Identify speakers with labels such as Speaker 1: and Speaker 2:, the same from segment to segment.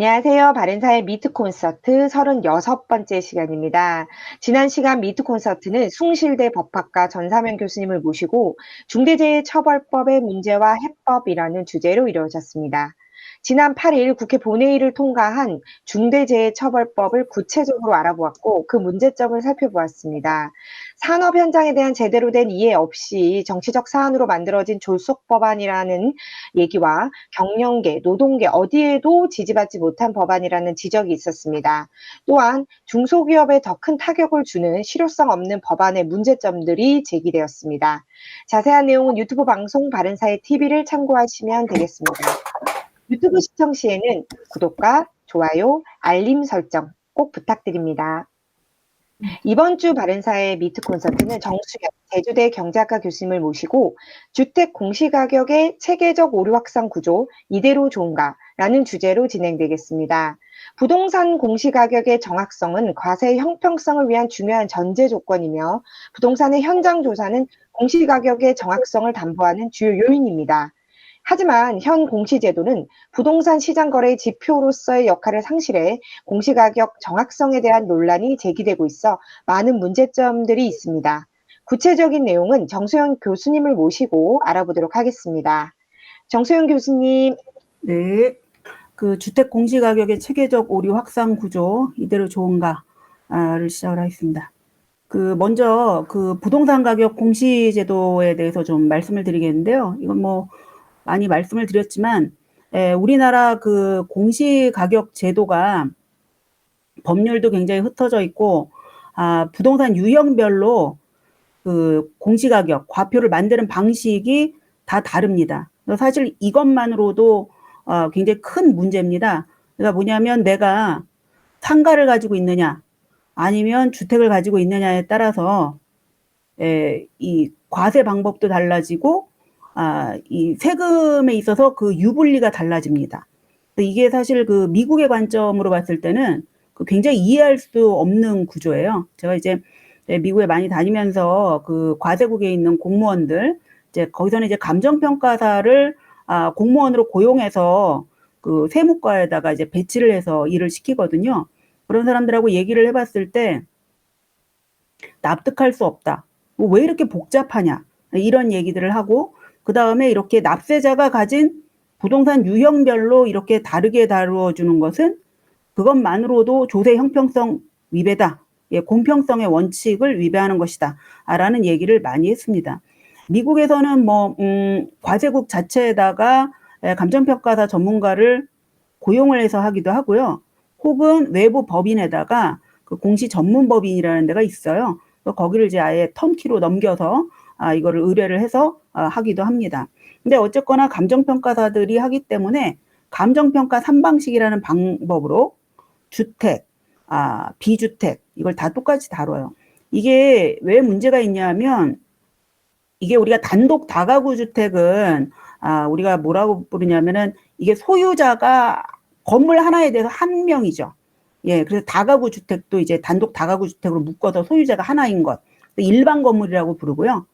Speaker 1: 안녕하세요. 바른사의 미트 콘서트 36번째 시간입니다. 지난 시간 미트 콘서트는 숭실대 법학과 전사면 교수님을 모시고 중대재해처벌법의 문제와 해법이라는 주제로 이루어졌습니다. 지난 8일 국회 본회의를 통과한 중대재해처벌법을 구체적으로 알아보았고 그 문제점을 살펴보았습니다. 산업 현장에 대한 제대로 된 이해 없이 정치적 사안으로 만들어진 졸속 법안이라는 얘기와 경영계, 노동계 어디에도 지지받지 못한 법안이라는 지적이 있었습니다. 또한 중소기업에 더 큰 타격을 주는 실효성 없는 법안의 문제점들이 제기되었습니다. 자세한 내용은 유튜브 방송 바른사회 TV를 참고하시면 되겠습니다. 유튜브 시청 시에는 구독과 좋아요, 알림 설정 꼭 부탁드립니다. 이번 주 바른사회 미트 콘서트는 정수현 제주대 경제학과 교수님을 모시고 주택 공시가격의 체계적 오류 확산 구조 이대로 좋은가라는 주제로 진행되겠습니다. 부동산 공시가격의 정확성은 과세 형평성을 위한 중요한 전제 조건이며 부동산의 현장 조사는 공시가격의 정확성을 담보하는 주요 요인입니다. 하지만 현 공시제도는 부동산 시장 거래의 지표로서의 역할을 상실해 공시가격 정확성에 대한 논란이 제기되고 있어 많은 문제점들이 있습니다. 구체적인 내용은 정수영 교수님을 모시고 알아보도록 하겠습니다. 정수영 교수님.
Speaker 2: 네. 그 주택 공시가격의 체계적 오류 확산 구조 이대로 좋은가를 시작을 하겠습니다. 먼저 부동산 가격 공시제도에 대해서 좀 말씀을 드리겠는데요. 이건 많이 말씀을 드렸지만, 우리나라 공시가격 제도가 법률도 굉장히 흩어져 있고, 부동산 유형별로 공시가격, 과표를 만드는 방식이 다 다릅니다. 사실 이것만으로도 굉장히 큰 문제입니다. 그러니까 뭐냐면 내가 상가를 가지고 있느냐, 아니면 주택을 가지고 있느냐에 따라서 이 과세 방법도 달라지고, 이 세금에 있어서 유불리가 달라집니다. 이게 사실 미국의 관점으로 봤을 때는 굉장히 이해할 수 없는 구조예요. 제가 이제 미국에 많이 다니면서 과세국에 있는 공무원들, 거기서는 이제 감정평가사를 공무원으로 고용해서 세무과에다가 이제 배치를 해서 일을 시키거든요. 그런 사람들하고 얘기를 해봤을 때 납득할 수 없다. 왜 이렇게 복잡하냐? 이런 얘기들을 하고, 그 다음에 이렇게 납세자가 가진 부동산 유형별로 이렇게 다르게 다루어주는 것은 그것만으로도 조세 형평성 위배다. 공평성의 원칙을 위배하는 것이다. 라는 얘기를 많이 했습니다. 미국에서는 과세국 자체에다가 감정평가사 전문가를 고용을 해서 하기도 하고요. 혹은 외부 법인에다가 공시 전문법인이라는 데가 있어요. 거기를 이제 아예 턴키로 넘겨서 이거를 의뢰를 해서 하기도 합니다. 근데 어쨌거나 감정평가사들이 하기 때문에 감정평가 3방식이라는 방법으로 주택, 비주택 이걸 다 똑같이 다뤄요. 이게 왜 문제가 있냐면 이게 우리가 단독 다가구 주택은 우리가 뭐라고 부르냐면은 이게 소유자가 건물 하나에 대해서 한 명이죠. 그래서 다가구 주택도 이제 단독 다가구 주택으로 묶어서 소유자가 하나인 것. 일반 건물이라고 부르고요.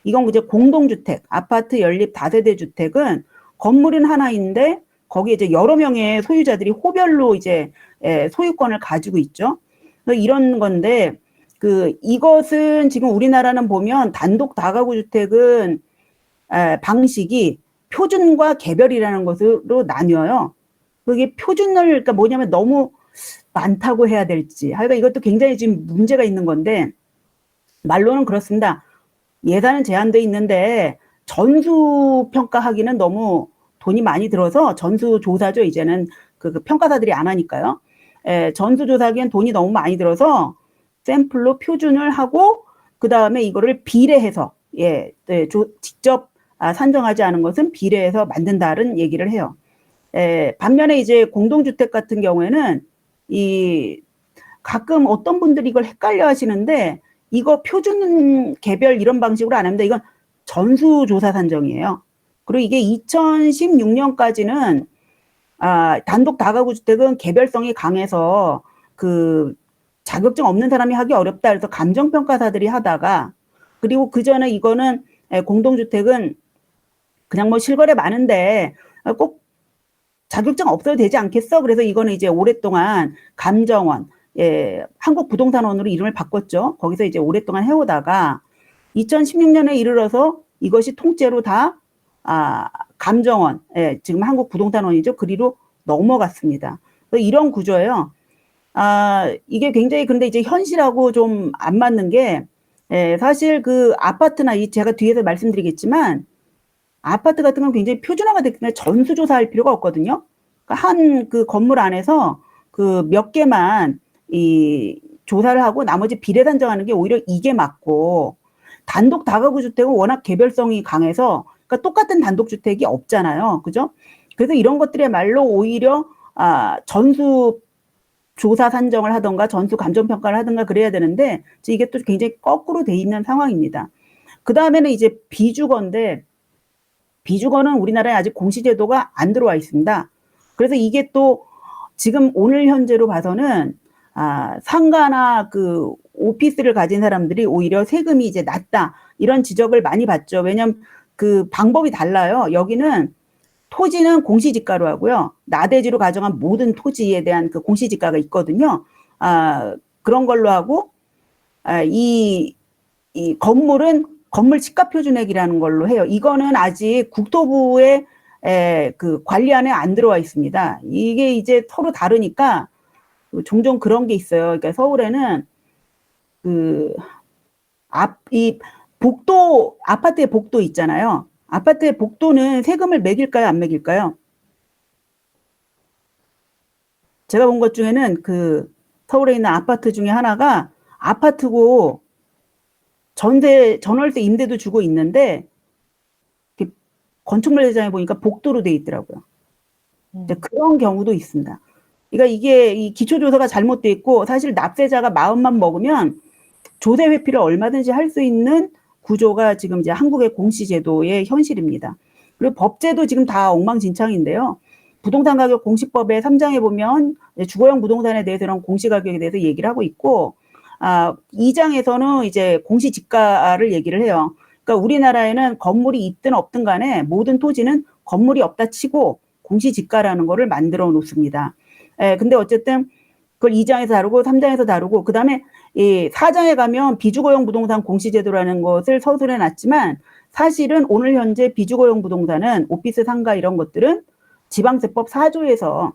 Speaker 2: 이건 이제 공동주택, 아파트 연립 다세대 주택은 건물은 하나인데 거기에 이제 여러 명의 소유자들이 호별로 이제 소유권을 가지고 있죠. 이런 건데 이것은 지금 우리나라는 보면 단독 다가구 주택은 방식이 표준과 개별이라는 것으로 나뉘어요. 그게 표준을 그러니까 뭐냐면 너무 많다고 해야 될지. 하여간 이것도 굉장히 지금 문제가 있는 건데 말로는 그렇습니다. 예산은 제한돼 있는데 전수평가하기는 너무 돈이 많이 들어서 전수조사죠. 이제는 평가사들이 안 하니까요. 전수조사하기엔 돈이 너무 많이 들어서 샘플로 표준을 하고 그 다음에 이거를 비례해서 직접 산정하지 않은 것은 비례해서 만든다는 얘기를 해요. 반면에 이제 공동주택 같은 경우에는 가끔 어떤 분들이 이걸 헷갈려 하시는데 이거 표준 개별 이런 방식으로 안 합니다. 이건 전수조사 산정이에요. 그리고 이게 2016년까지는 단독 다가구 주택은 개별성이 강해서 자격증 없는 사람이 하기 어렵다 해서 감정평가사들이 하다가 그리고 그 전에 이거는 공동주택은 그냥 실거래 많은데 꼭 자격증 없어도 되지 않겠어? 그래서 이거는 이제 오랫동안 감정원, 한국부동산원으로 이름을 바꿨죠. 거기서 이제 오랫동안 해오다가 2016년에 이르러서 이것이 통째로 다 감정원, 지금 한국부동산원이죠. 그리로 넘어갔습니다. 그래서 이런 구조예요. 이게 굉장히 근데 이제 현실하고 좀 안 맞는 게 사실 그 아파트나 제가 뒤에서 말씀드리겠지만 아파트 같은 건 굉장히 표준화가 됐기 때문에 전수조사할 필요가 없거든요. 그러니까 한 그 건물 안에서 그 몇 개만 이 조사를 하고 나머지 비례 산정하는 게 오히려 이게 맞고 단독 다가구 주택은 워낙 개별성이 강해서 그러니까 똑같은 단독 주택이 없잖아요. 그죠? 그래서 이런 것들이야말로 오히려 전수 조사 산정을 하던가 전수 감정 평가를 하던가 그래야 되는데 이게 또 굉장히 거꾸로 돼 있는 상황입니다. 그 다음에는 이제 비주거인데 비주거는 우리나라에 아직 공시제도가 안 들어와 있습니다. 그래서 이게 또 지금 오늘 현재로 봐서는 상가나 그 오피스를 가진 사람들이 오히려 세금이 이제 낮다 이런 지적을 많이 받죠. 왜냐하면 그 방법이 달라요. 여기는 토지는 공시지가로 하고요. 나대지로 가정한 모든 토지에 대한 그 공시지가가 있거든요. 그런 걸로 하고 이 건물은 건물 집값표준액이라는 걸로 해요. 이거는 아직 국토부의 그 관리안에 안 들어와 있습니다. 이게 이제 서로 다르니까 종종 그런 게 있어요. 그러니까 서울에는 이 복도 아파트의 복도 있잖아요. 아파트의 복도는 세금을 매길까요, 안 매길까요? 제가 본 것 중에는 그 서울에 있는 아파트 중에 하나가 아파트고 전월세 임대도 주고 있는데 건축물 대장에 보니까 복도로 돼 있더라고요. 그런 경우도 있습니다. 그러니까 이게 이 기초조사가 잘못돼 있고 사실 납세자가 마음만 먹으면 조세 회피를 얼마든지 할 수 있는 구조가 지금 이제 한국의 공시제도의 현실입니다. 그리고 법제도 지금 다 엉망진창인데요. 부동산 가격 공시법의 3장에 보면 주거용 부동산에 대해서 이런 공시가격에 대해서 얘기를 하고 있고 2장에서는 이제 공시지가를 얘기를 해요. 그러니까 우리나라에는 건물이 있든 없든 간에 모든 토지는 건물이 없다 치고 공시지가라는 거를 만들어 놓습니다. 근데 어쨌든 그걸 2장에서 다루고 3장에서 다루고 그다음에 이 4장에 가면 비주거용 부동산 공시제도라는 것을 서술해 놨지만 사실은 오늘 현재 비주거용 부동산은 오피스 상가 이런 것들은 지방세법 4조에서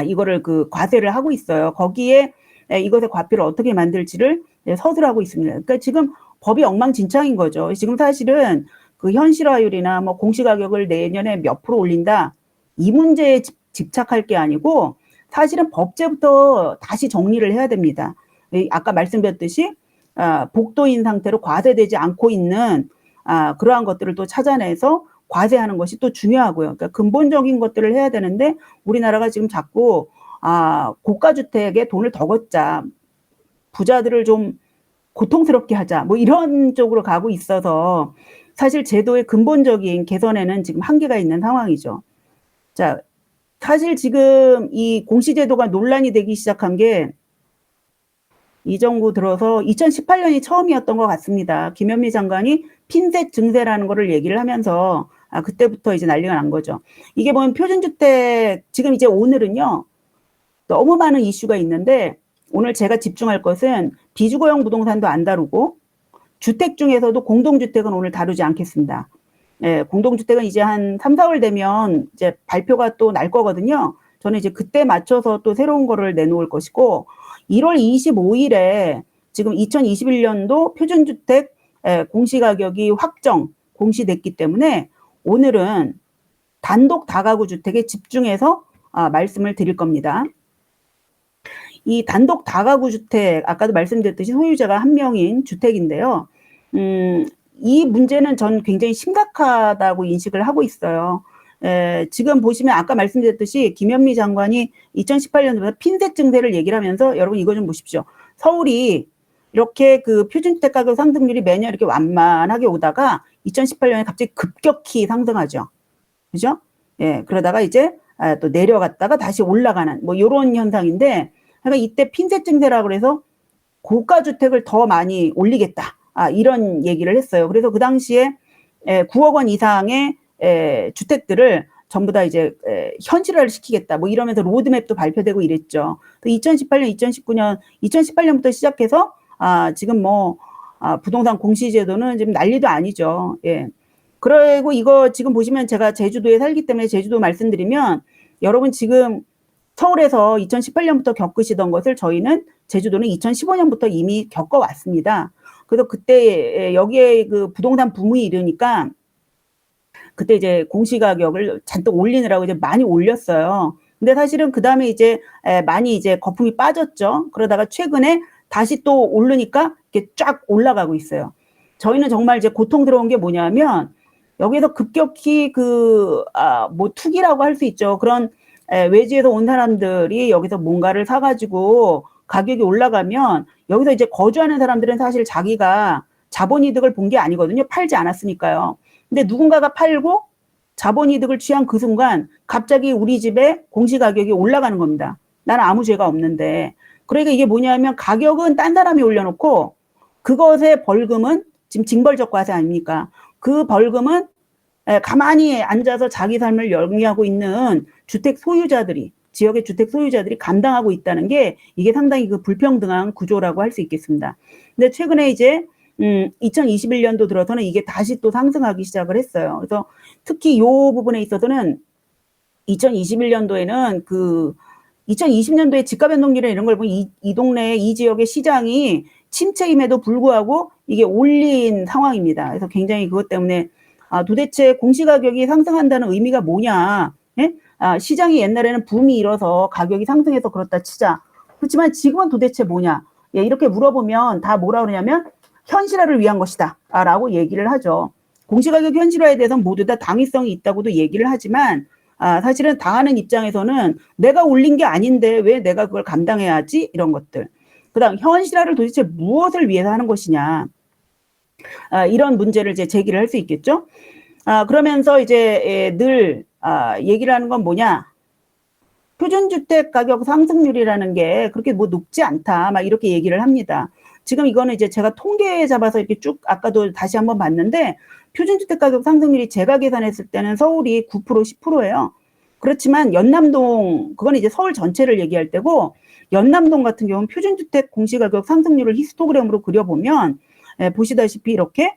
Speaker 2: 이거를 그 과세를 하고 있어요. 거기에 이것의 과표를 어떻게 만들지를 서술하고 있습니다. 그러니까 지금 법이 엉망진창인 거죠. 지금 사실은 그 현실화율이나 뭐 공시가격을 내년에 몇 프로 올린다 이 문제에 집착할 게 아니고 사실은 법제부터 다시 정리를 해야 됩니다. 아까 말씀드렸듯이 복도인 상태로 과세되지 않고 있는 그러한 것들을 또 찾아내서 과세하는 것이 또 중요하고요. 그러니까 근본적인 것들을 해야 되는데 우리나라가 지금 자꾸 고가주택에 돈을 더 걷자, 부자들을 좀 고통스럽게 하자, 뭐 이런 쪽으로 가고 있어서 사실 제도의 근본적인 개선에는 지금 한계가 있는 상황이죠. 자, 사실 지금 이 공시제도가 논란이 되기 시작한 게 이 정부 들어서 2018년이 처음이었던 것 같습니다. 김현미 장관이 핀셋 증세라는 거를 얘기를 하면서 그때부터 이제 난리가 난 거죠. 이게 보면 표준주택 지금 이제 오늘은요 너무 많은 이슈가 있는데 오늘 제가 집중할 것은 비주거용 부동산도 안 다루고 주택 중에서도 공동주택은 오늘 다루지 않겠습니다. 공동주택은 이제 한 3, 4월 되면 이제 발표가 또 날 거거든요. 저는 이제 그때 맞춰서 또 새로운 거를 내놓을 것이고 1월 25일에 지금 2021년도 표준주택 공시가격이 공시됐기 때문에 오늘은 단독 다가구 주택에 집중해서 말씀을 드릴 겁니다. 이 단독 다가구 주택 아까도 말씀드렸듯이 소유자가 한 명인 주택인데요. 이 문제는 전 굉장히 심각하다고 인식을 하고 있어요. 지금 보시면 아까 말씀드렸듯이 김현미 장관이 2018년도에 핀셋 증세를 얘기를 하면서 여러분 이거 좀 보십시오. 서울이 이렇게 그 표준주택 가격 상승률이 매년 이렇게 완만하게 오다가 2018년에 갑자기 급격히 상승하죠. 그죠? 그러다가 이제 또 내려갔다가 다시 올라가는 뭐 이런 현상인데 그러니까 이때 핀셋 증세라고 해서 고가 주택을 더 많이 올리겠다. 이런 얘기를 했어요. 그래서 그 당시에 9억 원 이상의 주택들을 전부 다 이제 현실화를 시키겠다. 뭐 이러면서 로드맵도 발표되고 이랬죠. 또 2018년, 2019년, 2018년부터 시작해서 지금 뭐 부동산 공시제도는 지금 난리도 아니죠. 예. 그리고 이거 지금 보시면 제가 제주도에 살기 때문에 제주도 말씀드리면 여러분 지금 서울에서 2018년부터 겪으시던 것을 저희는 제주도는 2015년부터 이미 겪어왔습니다. 그래서 그때 여기에 그 부동산 붐이 이르니까 그때 이제 공시가격을 잔뜩 올리느라고 이제 많이 올렸어요. 근데 사실은 그 다음에 이제 많이 이제 거품이 빠졌죠. 그러다가 최근에 다시 또 오르니까 이렇게 쫙 올라가고 있어요. 저희는 정말 이제 고통스러운 게 뭐냐면 여기서 급격히 뭐 투기라고 할 수 있죠. 그런 외지에서 온 사람들이 여기서 뭔가를 사가지고 가격이 올라가면 여기서 이제 거주하는 사람들은 사실 자기가 자본이득을 본 게 아니거든요. 팔지 않았으니까요. 근데 누군가가 팔고 자본이득을 취한 그 순간 갑자기 우리 집에 공시가격이 올라가는 겁니다. 나는 아무 죄가 없는데. 그러니까 이게 뭐냐면 가격은 딴 사람이 올려놓고 그것의 벌금은 지금 징벌적 과세 아닙니까? 그 벌금은 가만히 앉아서 자기 삶을 영위하고 있는 주택 소유자들이, 지역의 주택 소유자들이 감당하고 있다는 게 이게 상당히 그 불평등한 구조라고 할 수 있겠습니다. 근데 최근에 이제 2021년도 들어서는 이게 다시 또 상승하기 시작을 했어요. 그래서 특히 이 부분에 있어서는 2021년도에는 2020년도에 집값 변동률이나 이런 걸 보면 이 동네, 이 지역의 시장이 침체임에도 불구하고 이게 올린 상황입니다. 그래서 굉장히 그것 때문에 도대체 공시가격이 상승한다는 의미가 뭐냐. 예? 시장이 옛날에는 붐이 일어서 가격이 상승해서 그렇다 치자. 그렇지만 지금은 도대체 뭐냐. 예, 이렇게 물어보면 다 뭐라 그러냐면 현실화를 위한 것이다 라고 얘기를 하죠. 공시가격 현실화에 대해서는 모두 다 당위성이 있다고도 얘기를 하지만 사실은 당하는 입장에서는 내가 올린 게 아닌데 왜 내가 그걸 감당해야지 이런 것들. 그 다음 현실화를 도대체 무엇을 위해서 하는 것이냐. 이런 문제를 이제 제기를 할 수 있겠죠. 그러면서 이제 늘 얘기를 하는 건 뭐냐. 표준주택 가격 상승률이라는 게 그렇게 뭐 높지 않다. 막 이렇게 얘기를 합니다. 지금 이거는 이제 제가 통계 잡아서 이렇게 쭉 아까도 다시 한번 봤는데 표준주택 가격 상승률이 제가 계산했을 때는 서울이 9% 10%예요. 그렇지만 연남동 그건 이제 서울 전체를 얘기할 때고 연남동 같은 경우는 표준주택 공시가격 상승률을 히스토그램으로 그려보면 보시다시피 이렇게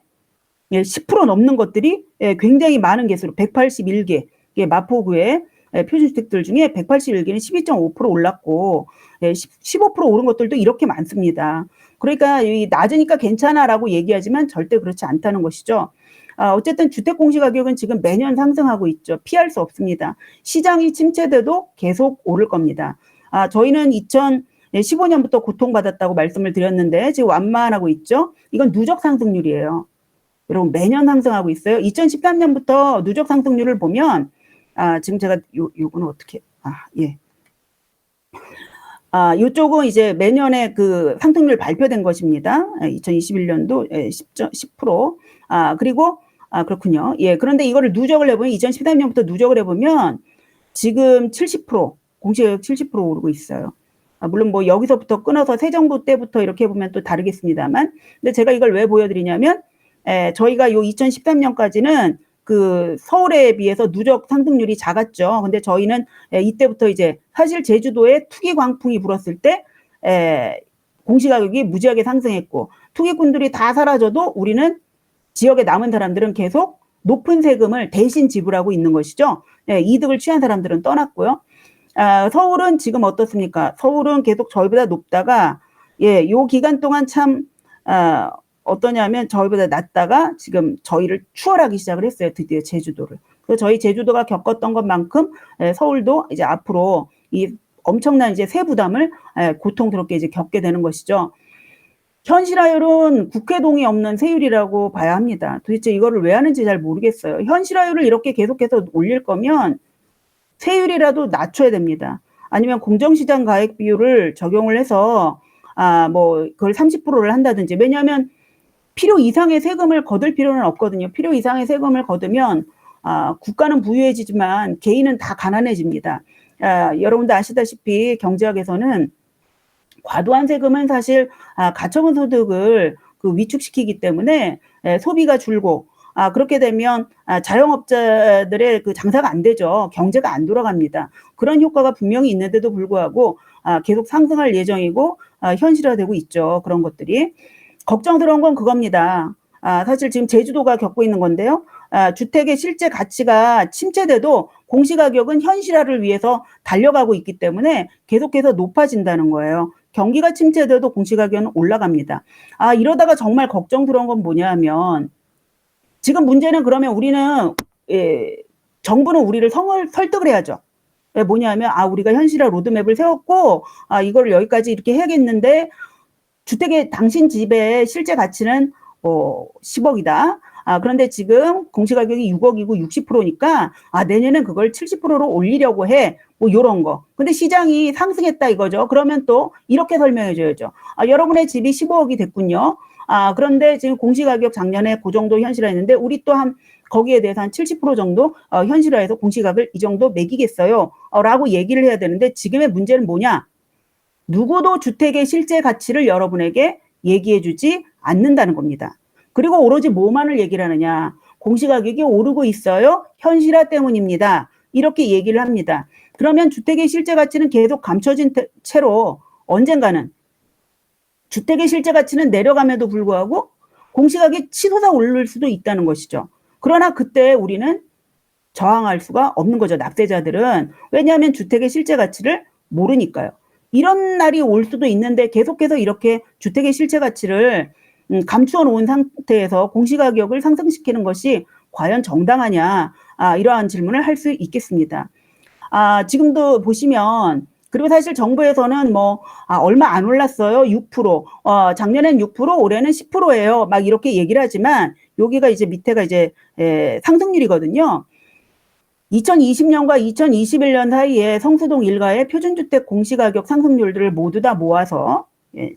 Speaker 2: 10% 넘는 것들이 굉장히 많은 개수로 181개 마포구의 표준주택들 중에 181개는 12.5% 올랐고 15% 오른 것들도 이렇게 많습니다. 그러니까 낮으니까 괜찮아라고 얘기하지만 절대 그렇지 않다는 것이죠. 어쨌든 주택 공시가격은 지금 매년 상승하고 있죠. 피할 수 없습니다. 시장이 침체돼도 계속 오를 겁니다. 저희는 2015년부터 고통받았다고 말씀을 드렸는데 지금 완만하고 있죠. 이건 누적 상승률이에요. 여러분 매년 상승하고 있어요. 2013년부터 누적 상승률을 보면 지금 제가 요거는 어떻게 예. 요쪽은 이제 매년에 그 상승률 발표된 것입니다. 2021년도 10%. 그리고 그렇군요. 예. 그런데 이거를 누적을 해보면 2013년부터 누적을 해보면 지금 70% 공시가격 70% 오르고 있어요. 물론 뭐 여기서부터 끊어서 새 정부 때부터 이렇게 해보면 또 다르겠습니다만, 근데 제가 이걸 왜 보여드리냐면 저희가 요 2013년까지는 그 서울에 비해서 누적 상승률이 작았죠. 근데 저희는 이때부터 이제 사실 제주도에 투기 광풍이 불었을 때 공시가격이 무지하게 상승했고 투기꾼들이 다 사라져도 우리는 지역에 남은 사람들은 계속 높은 세금을 대신 지불하고 있는 것이죠. 이득을 취한 사람들은 떠났고요. 서울은 지금 어떻습니까? 서울은 계속 저희보다 높다가 요 기간 동안 참 어떠냐면 저희보다 낮다가 지금 저희를 추월하기 시작을 했어요. 드디어 제주도를. 그래서 저희 제주도가 겪었던 것만큼 서울도 이제 앞으로 이 엄청난 이제 세 부담을 고통스럽게 이제 겪게 되는 것이죠. 현실화율은 국회 동의 없는 세율이라고 봐야 합니다. 도대체 이거를 왜 하는지 잘 모르겠어요. 현실화율을 이렇게 계속해서 올릴 거면 세율이라도 낮춰야 됩니다. 아니면 공정시장 가액 비율을 적용을 해서 뭐 그걸 30%를 한다든지. 왜냐하면 필요 이상의 세금을 거둘 필요는 없거든요. 필요 이상의 세금을 거두면 국가는 부유해지지만 개인은 다 가난해집니다. 여러분도 아시다시피 경제학에서는 과도한 세금은 사실 가처분 소득을 위축시키기 때문에 소비가 줄고 그렇게 되면 자영업자들의 그 장사가 안 되죠. 경제가 안 돌아갑니다. 그런 효과가 분명히 있는데도 불구하고 계속 상승할 예정이고 현실화되고 있죠. 그런 것들이. 걱정스러운 건 그겁니다. 사실 지금 제주도가 겪고 있는 건데요. 주택의 실제 가치가 침체돼도 공시가격은 현실화를 위해서 달려가고 있기 때문에 계속해서 높아진다는 거예요. 경기가 침체돼도 공시가격은 올라갑니다. 이러다가 정말 걱정스러운 건 뭐냐 하면 지금 문제는 그러면 우리는 정부는 우리를 설득을 해야죠. 뭐냐면 우리가 현실화 로드맵을 세웠고 이걸 여기까지 이렇게 해야겠는데 주택의 당신 집의 실제 가치는 10억이다. 그런데 지금 공시가격이 6억이고 60%니까 내년엔 그걸 70%로 올리려고 해. 뭐 요런 거. 근데 시장이 상승했다 이거죠. 그러면 또 이렇게 설명해 줘야죠. 여러분의 집이 15억이 됐군요. 그런데 지금 공시가격 작년에 그 정도 현실화했는데 우리 또 거기에 대해서 한 70% 정도 현실화해서 공시가격을 이 정도 매기겠어요. 라고 얘기를 해야 되는데 지금의 문제는 뭐냐? 누구도 주택의 실제 가치를 여러분에게 얘기해 주지 않는다는 겁니다. 그리고 오로지 뭐만을 얘기를 하느냐. 공시가격이 오르고 있어요. 현실화 때문입니다. 이렇게 얘기를 합니다. 그러면 주택의 실제 가치는 계속 감춰진 채로 언젠가는 주택의 실제 가치는 내려감에도 불구하고 공시가격이 치솟아 오를 수도 있다는 것이죠. 그러나 그때 우리는 저항할 수가 없는 거죠. 납세자들은. 왜냐하면 주택의 실제 가치를 모르니까요. 이런 날이 올 수도 있는데 계속해서 이렇게 주택의 실제 가치를 감추어 놓은 상태에서 공시가격을 상승시키는 것이 과연 정당하냐, 이러한 질문을 할 수 있겠습니다. 지금도 보시면 그리고 사실 정부에서는 얼마 안 올랐어요. 6%. 작년엔 6%, 올해는 10%예요. 막 이렇게 얘기를 하지만 여기가 이제 밑에가 이제 상승률이거든요. 2020년과 2021년 사이에 성수동 일가의 표준주택 공시가격 상승률들을 모두 다 모아서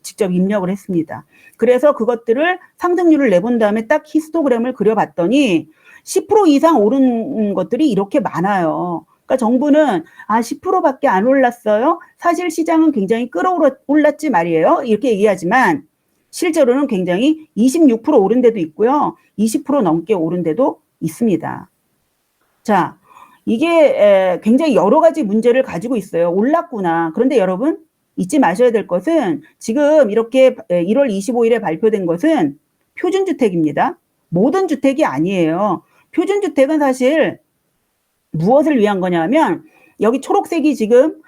Speaker 2: 직접 입력을 했습니다. 그래서 그것들을 상승률을 내본 다음에 딱 히스토그램을 그려봤더니 10% 이상 오른 것들이 이렇게 많아요. 그러니까 정부는 10%밖에 안 올랐어요. 사실 시장은 굉장히 끌어올랐지 말이에요. 이렇게 얘기하지만 실제로는 굉장히 26% 오른 데도 있고요. 20% 넘게 오른 데도 있습니다. 자, 이게 굉장히 여러 가지 문제를 가지고 있어요. 올랐구나. 그런데 여러분 잊지 마셔야 될 것은 지금 이렇게 1월 25일에 발표된 것은 표준주택입니다. 모든 주택이 아니에요. 표준주택은 사실 무엇을 위한 거냐면 여기 초록색이 지금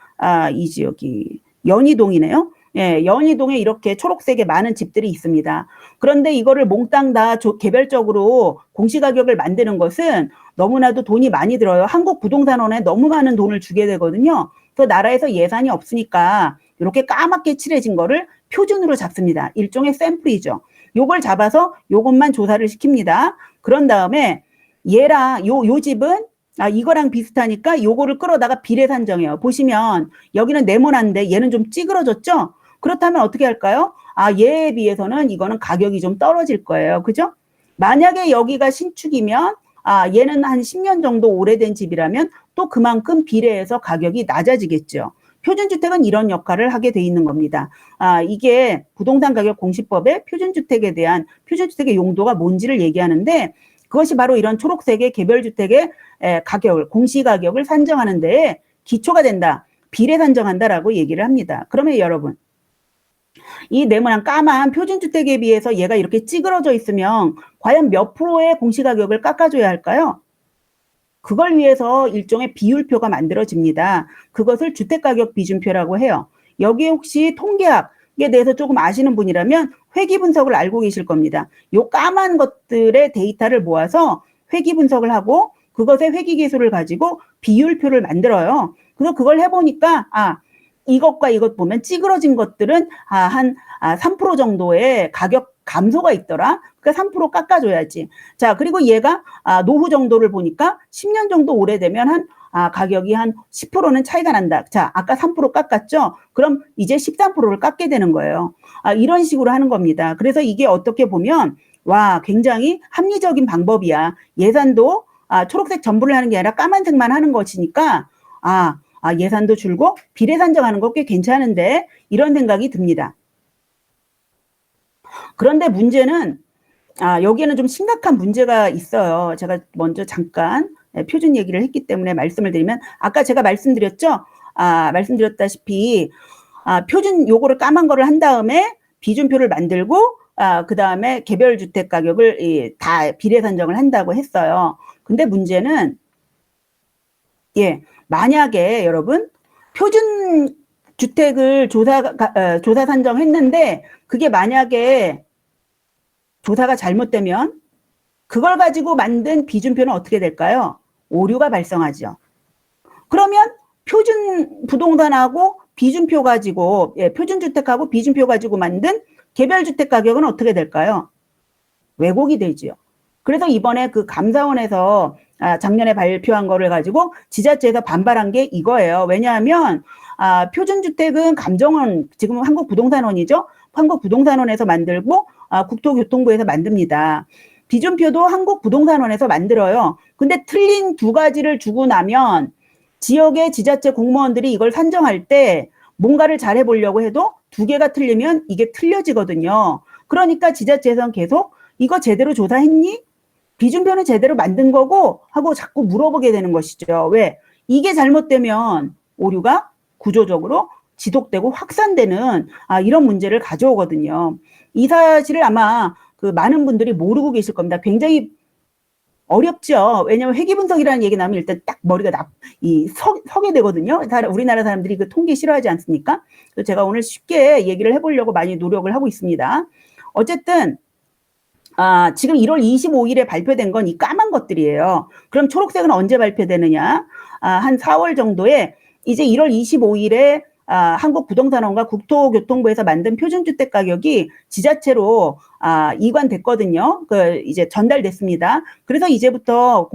Speaker 2: 이 지역이 연희동이네요. 연희동에 이렇게 초록색의 많은 집들이 있습니다. 그런데 이거를 몽땅 다 개별적으로 공시가격을 만드는 것은 너무나도 돈이 많이 들어요. 한국부동산원에 너무 많은 돈을 주게 되거든요. 그래서 나라에서 예산이 없으니까 이렇게 까맣게 칠해진 거를 표준으로 잡습니다. 일종의 샘플이죠. 요걸 잡아서 요것만 조사를 시킵니다. 그런 다음에 얘랑 요 집은 이거랑 비슷하니까 요거를 끌어다가 비례 산정해요. 보시면 여기는 네모난데 얘는 좀 찌그러졌죠? 그렇다면 어떻게 할까요? 얘에 비해서는 이거는 가격이 좀 떨어질 거예요. 그죠? 만약에 여기가 신축이면 얘는 한 10년 정도 오래된 집이라면 또 그만큼 비례해서 가격이 낮아지겠죠. 표준주택은 이런 역할을 하게 돼 있는 겁니다. 이게 부동산 가격 공시법의 표준주택에 대한 표준주택의 용도가 뭔지를 얘기하는데 그것이 바로 이런 초록색의 개별주택의 가격을 공시가격을 산정하는 데에 기초가 된다. 비례 산정한다라고 얘기를 합니다. 그러면 여러분 이 네모난 까만 표준주택에 비해서 얘가 이렇게 찌그러져 있으면 과연 몇 프로의 공시가격을 깎아줘야 할까요? 그걸 위해서 일종의 비율표가 만들어집니다. 그것을 주택가격 비준표라고 해요. 여기에 혹시 통계학에 대해서 조금 아시는 분이라면 회귀 분석을 알고 계실 겁니다. 요 까만 것들의 데이터를 모아서 회귀 분석을 하고 그것의 회귀 계수를 가지고 비율표를 만들어요. 그래서 그걸 해보니까 이것과 이것 보면 찌그러진 것들은 한 3% 정도의 가격 감소가 있더라. 그러니까 3% 깎아줘야지. 자, 그리고 얘가 노후 정도를 보니까 10년 정도 오래되면 가격이 한 10%는 차이가 난다. 자, 아까 3% 깎았죠? 그럼 이제 13%를 깎게 되는 거예요. 이런 식으로 하는 겁니다. 그래서 이게 어떻게 보면 굉장히 합리적인 방법이야. 예산도 초록색 전부를 하는 게 아니라 까만색만 하는 것이니까 예산도 줄고 비례 산정하는 거 꽤 괜찮은데 이런 생각이 듭니다. 그런데 문제는 여기에는 좀 심각한 문제가 있어요. 제가 먼저 잠깐 표준 얘기를 했기 때문에 말씀을 드리면, 아까 제가 말씀드렸죠? 말씀드렸다시피, 표준 요거를 까만 거를 한 다음에 비준표를 만들고, 그 다음에 개별 주택 가격을 다 비례 산정을 한다고 했어요. 근데 문제는, 만약에 여러분, 표준 주택을 조사 산정했는데, 그게 만약에 조사가 잘못되면 그걸 가지고 만든 비준표는 어떻게 될까요? 오류가 발생하죠. 그러면 표준 부동산하고 비준표 가지고, 표준주택하고 비준표 가지고 만든 개별주택 가격은 어떻게 될까요? 왜곡이 되지요. 그래서 이번에 그 감사원에서 작년에 발표한 거를 가지고 지자체에서 반발한 게 이거예요. 왜냐하면 표준주택은 감정원, 지금 한국부동산원이죠. 한국부동산원에서 만들고 국토교통부에서 만듭니다. 비준표도 한국부동산원에서 만들어요. 근데 틀린 두 가지를 주고 나면 지역의 지자체 공무원들이 이걸 산정할 때 뭔가를 잘해보려고 해도 두 개가 틀리면 이게 틀려지거든요. 그러니까 지자체에서는 계속 이거 제대로 조사했니? 비준표는 제대로 만든 거고 하고 자꾸 물어보게 되는 것이죠. 왜? 이게 잘못되면 오류가 구조적으로 지속되고 확산되는 이런 문제를 가져오거든요. 이 사실을 아마 그 많은 분들이 모르고 계실 겁니다. 굉장히 어렵죠. 왜냐하면 회계분석이라는 얘기 나오면 일단 딱 머리가 서게 되거든요. 우리나라 사람들이 그 통계 싫어하지 않습니까? 그래서 제가 오늘 쉽게 얘기를 해보려고 많이 노력을 하고 있습니다. 어쨌든 지금 1월 25일에 발표된 건 이 까만 것들이에요. 그럼 초록색은 언제 발표되느냐? 한 4월 정도에 이제 1월 25일에 한국부동산원과 국토교통부에서 만든 표준주택 가격이 지자체로 이관됐거든요. 이제 전달됐습니다. 그래서 이제부터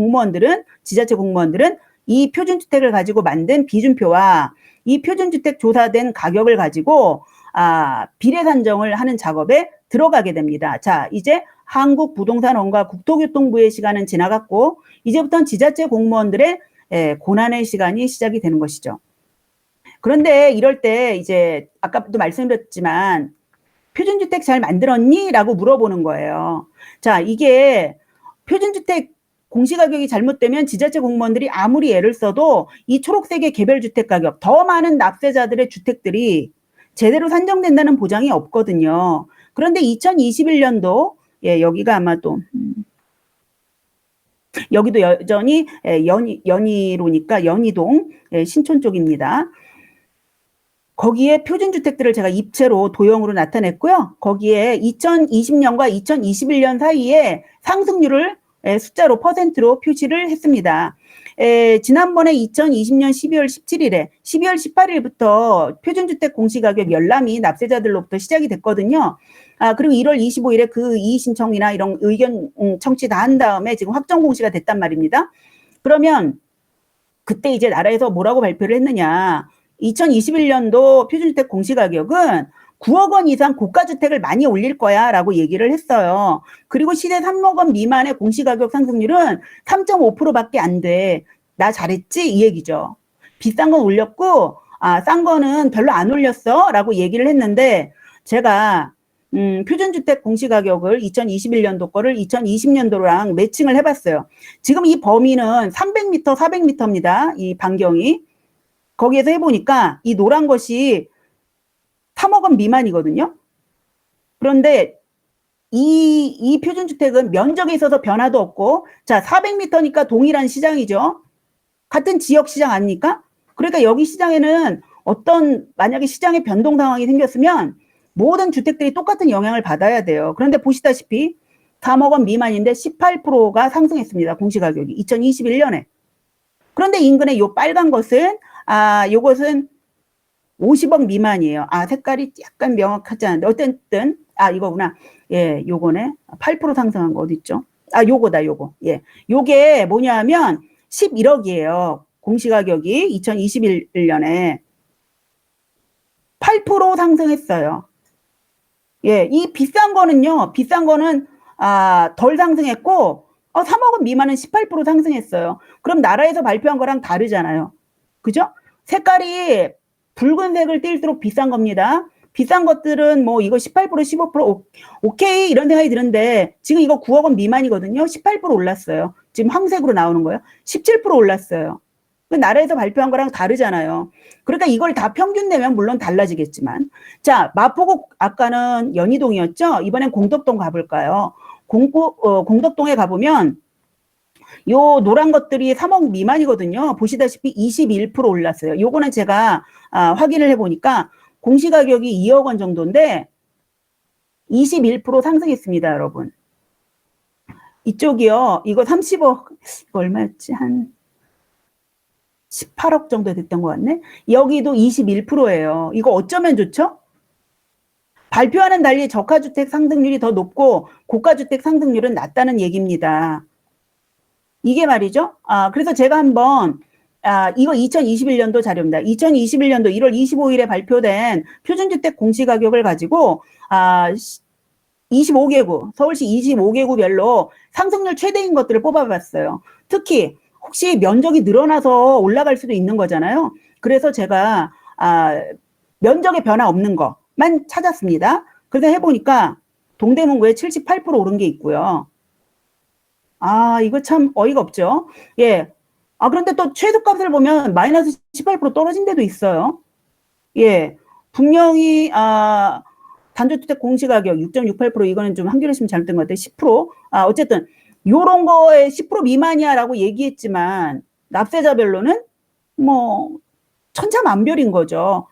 Speaker 2: 지자체 공무원들은 이 표준주택을 가지고 만든 비준표와 이 표준주택 조사된 가격을 가지고 비례 산정을 하는 작업에 들어가게 됩니다. 자, 이제 한국부동산원과 국토교통부의 시간은 지나갔고 이제부터는 지자체 공무원들의 고난의 시간이 시작이 되는 것이죠. 그런데 이럴 때 이제 아까도 말씀드렸지만 표준주택 잘 만들었니? 라고 물어보는 거예요. 자, 이게 표준주택 공시가격이 잘못되면 지자체 공무원들이 아무리 애를 써도 이 초록색의 개별주택 가격, 더 많은 납세자들의 주택들이 제대로 산정된다는 보장이 없거든요. 그런데 2021년도 여기가 아마 또 여기도 여전히 연희로니까 연희동 신촌 쪽입니다. 거기에 표준주택들을 제가 입체로 도형으로 나타냈고요. 거기에 2020년과 2021년 사이에 상승률을 숫자로 퍼센트로 표시를 했습니다. 지난번에 2020년 12월 17일에 12월 18일부터 표준주택 공시가격 열람이 납세자들로부터 시작이 됐거든요. 그리고 1월 25일에 그 이의신청이나 이런 의견 청취 다 한 다음에 지금 확정 공시가 됐단 말입니다. 그러면 그때 이제 나라에서 뭐라고 발표를 했느냐. 2021년도 표준주택 공시가격은 9억 원 이상 고가주택을 많이 올릴 거야 라고 얘기를 했어요. 그리고 시세 3억 원 미만의 공시가격 상승률은 3.5%밖에 안 돼. 나 잘했지? 이 얘기죠. 비싼 건 올렸고 싼 거는 별로 안 올렸어 라고 얘기를 했는데 제가 표준주택 공시가격을 2021년도 거를 2020년도랑 매칭을 해봤어요. 지금 이 범위는 300m, 400m입니다. 이 반경이. 거기에서 해보니까 이 노란 것이 3억 원 미만이거든요. 그런데 이 표준주택은 면적에 있어서 변화도 없고, 자, 400m니까 동일한 시장이죠. 같은 지역 시장 아닙니까? 그러니까 여기 시장에는 만약에 시장에 변동 상황이 생겼으면 모든 주택들이 똑같은 영향을 받아야 돼요. 그런데 보시다시피 3억 원 미만인데 18%가 상승했습니다. 공시가격이 2021년에. 그런데 인근의 요 빨간 것은 요것은 50억 미만이에요. 색깔이 약간 명확하지 않은데 어쨌든 이거구나. 예, 요거네. 8% 상승한 거 어디 있죠? 요거다, 요거. 예. 요게 뭐냐면 11억이에요. 공시가격이 2021년에 8% 상승했어요. 예, 이 비싼 거는요. 비싼 거는 덜 상승했고 3억 원 미만은 18% 상승했어요. 그럼 나라에서 발표한 거랑 다르잖아요. 그죠? 색깔이 붉은색을 띨수록 비싼 겁니다. 비싼 것들은 뭐 이거 18%, 15% 오케이 이런 생각이 드는데 지금 이거 9억 원 미만이거든요. 18% 올랐어요. 지금 황색으로 나오는 거예요. 17% 올랐어요. 그 나라에서 발표한 거랑 다르잖아요. 그러니까 이걸 다 평균 내면 물론 달라지겠지만. 자, 마포구 아까는 연희동이었죠? 이번엔 공덕동 가볼까요? 공덕동에 가보면 요 노란 것들이 3억 미만이거든요. 보시다시피 21% 올랐어요. 요거는 제가 확인을 해보니까 공시가격이 2억 원 정도인데 21% 상승했습니다, 여러분. 이쪽이요. 이거 30억, 이거 얼마였지? 한 18억 정도 됐던 것 같네. 여기도 21%예요. 이거 어쩌면 좋죠? 발표와는 달리 저가주택 상승률이 더 높고 고가주택 상승률은 낮다는 얘기입니다. 이게 말이죠. 그래서 제가 한번 이거 2021년도 자료입니다. 2021년도 1월 25일에 발표된 표준주택 공시가격을 가지고 25개구, 서울시 25개구별로 상승률 최대인 것들을 뽑아봤어요. 특히 혹시 면적이 늘어나서 올라갈 수도 있는 거잖아요. 그래서 제가 면적의 변화 없는 것만 찾았습니다. 그래서 해보니까 동대문구에 78% 오른 게 있고요. 이거 참 어이가 없죠. 예. 그런데 또 최저값을 보면 마이너스 18% 떨어진 데도 있어요. 예. 분명히, 단독주택 공시가격 6.68% 이거는 좀 한겨레 신문 잘못된 것 같아요. 10%. 어쨌든, 요런 거에 10% 미만이야라고 얘기했지만, 납세자별로는 뭐, 천차만별인 거죠.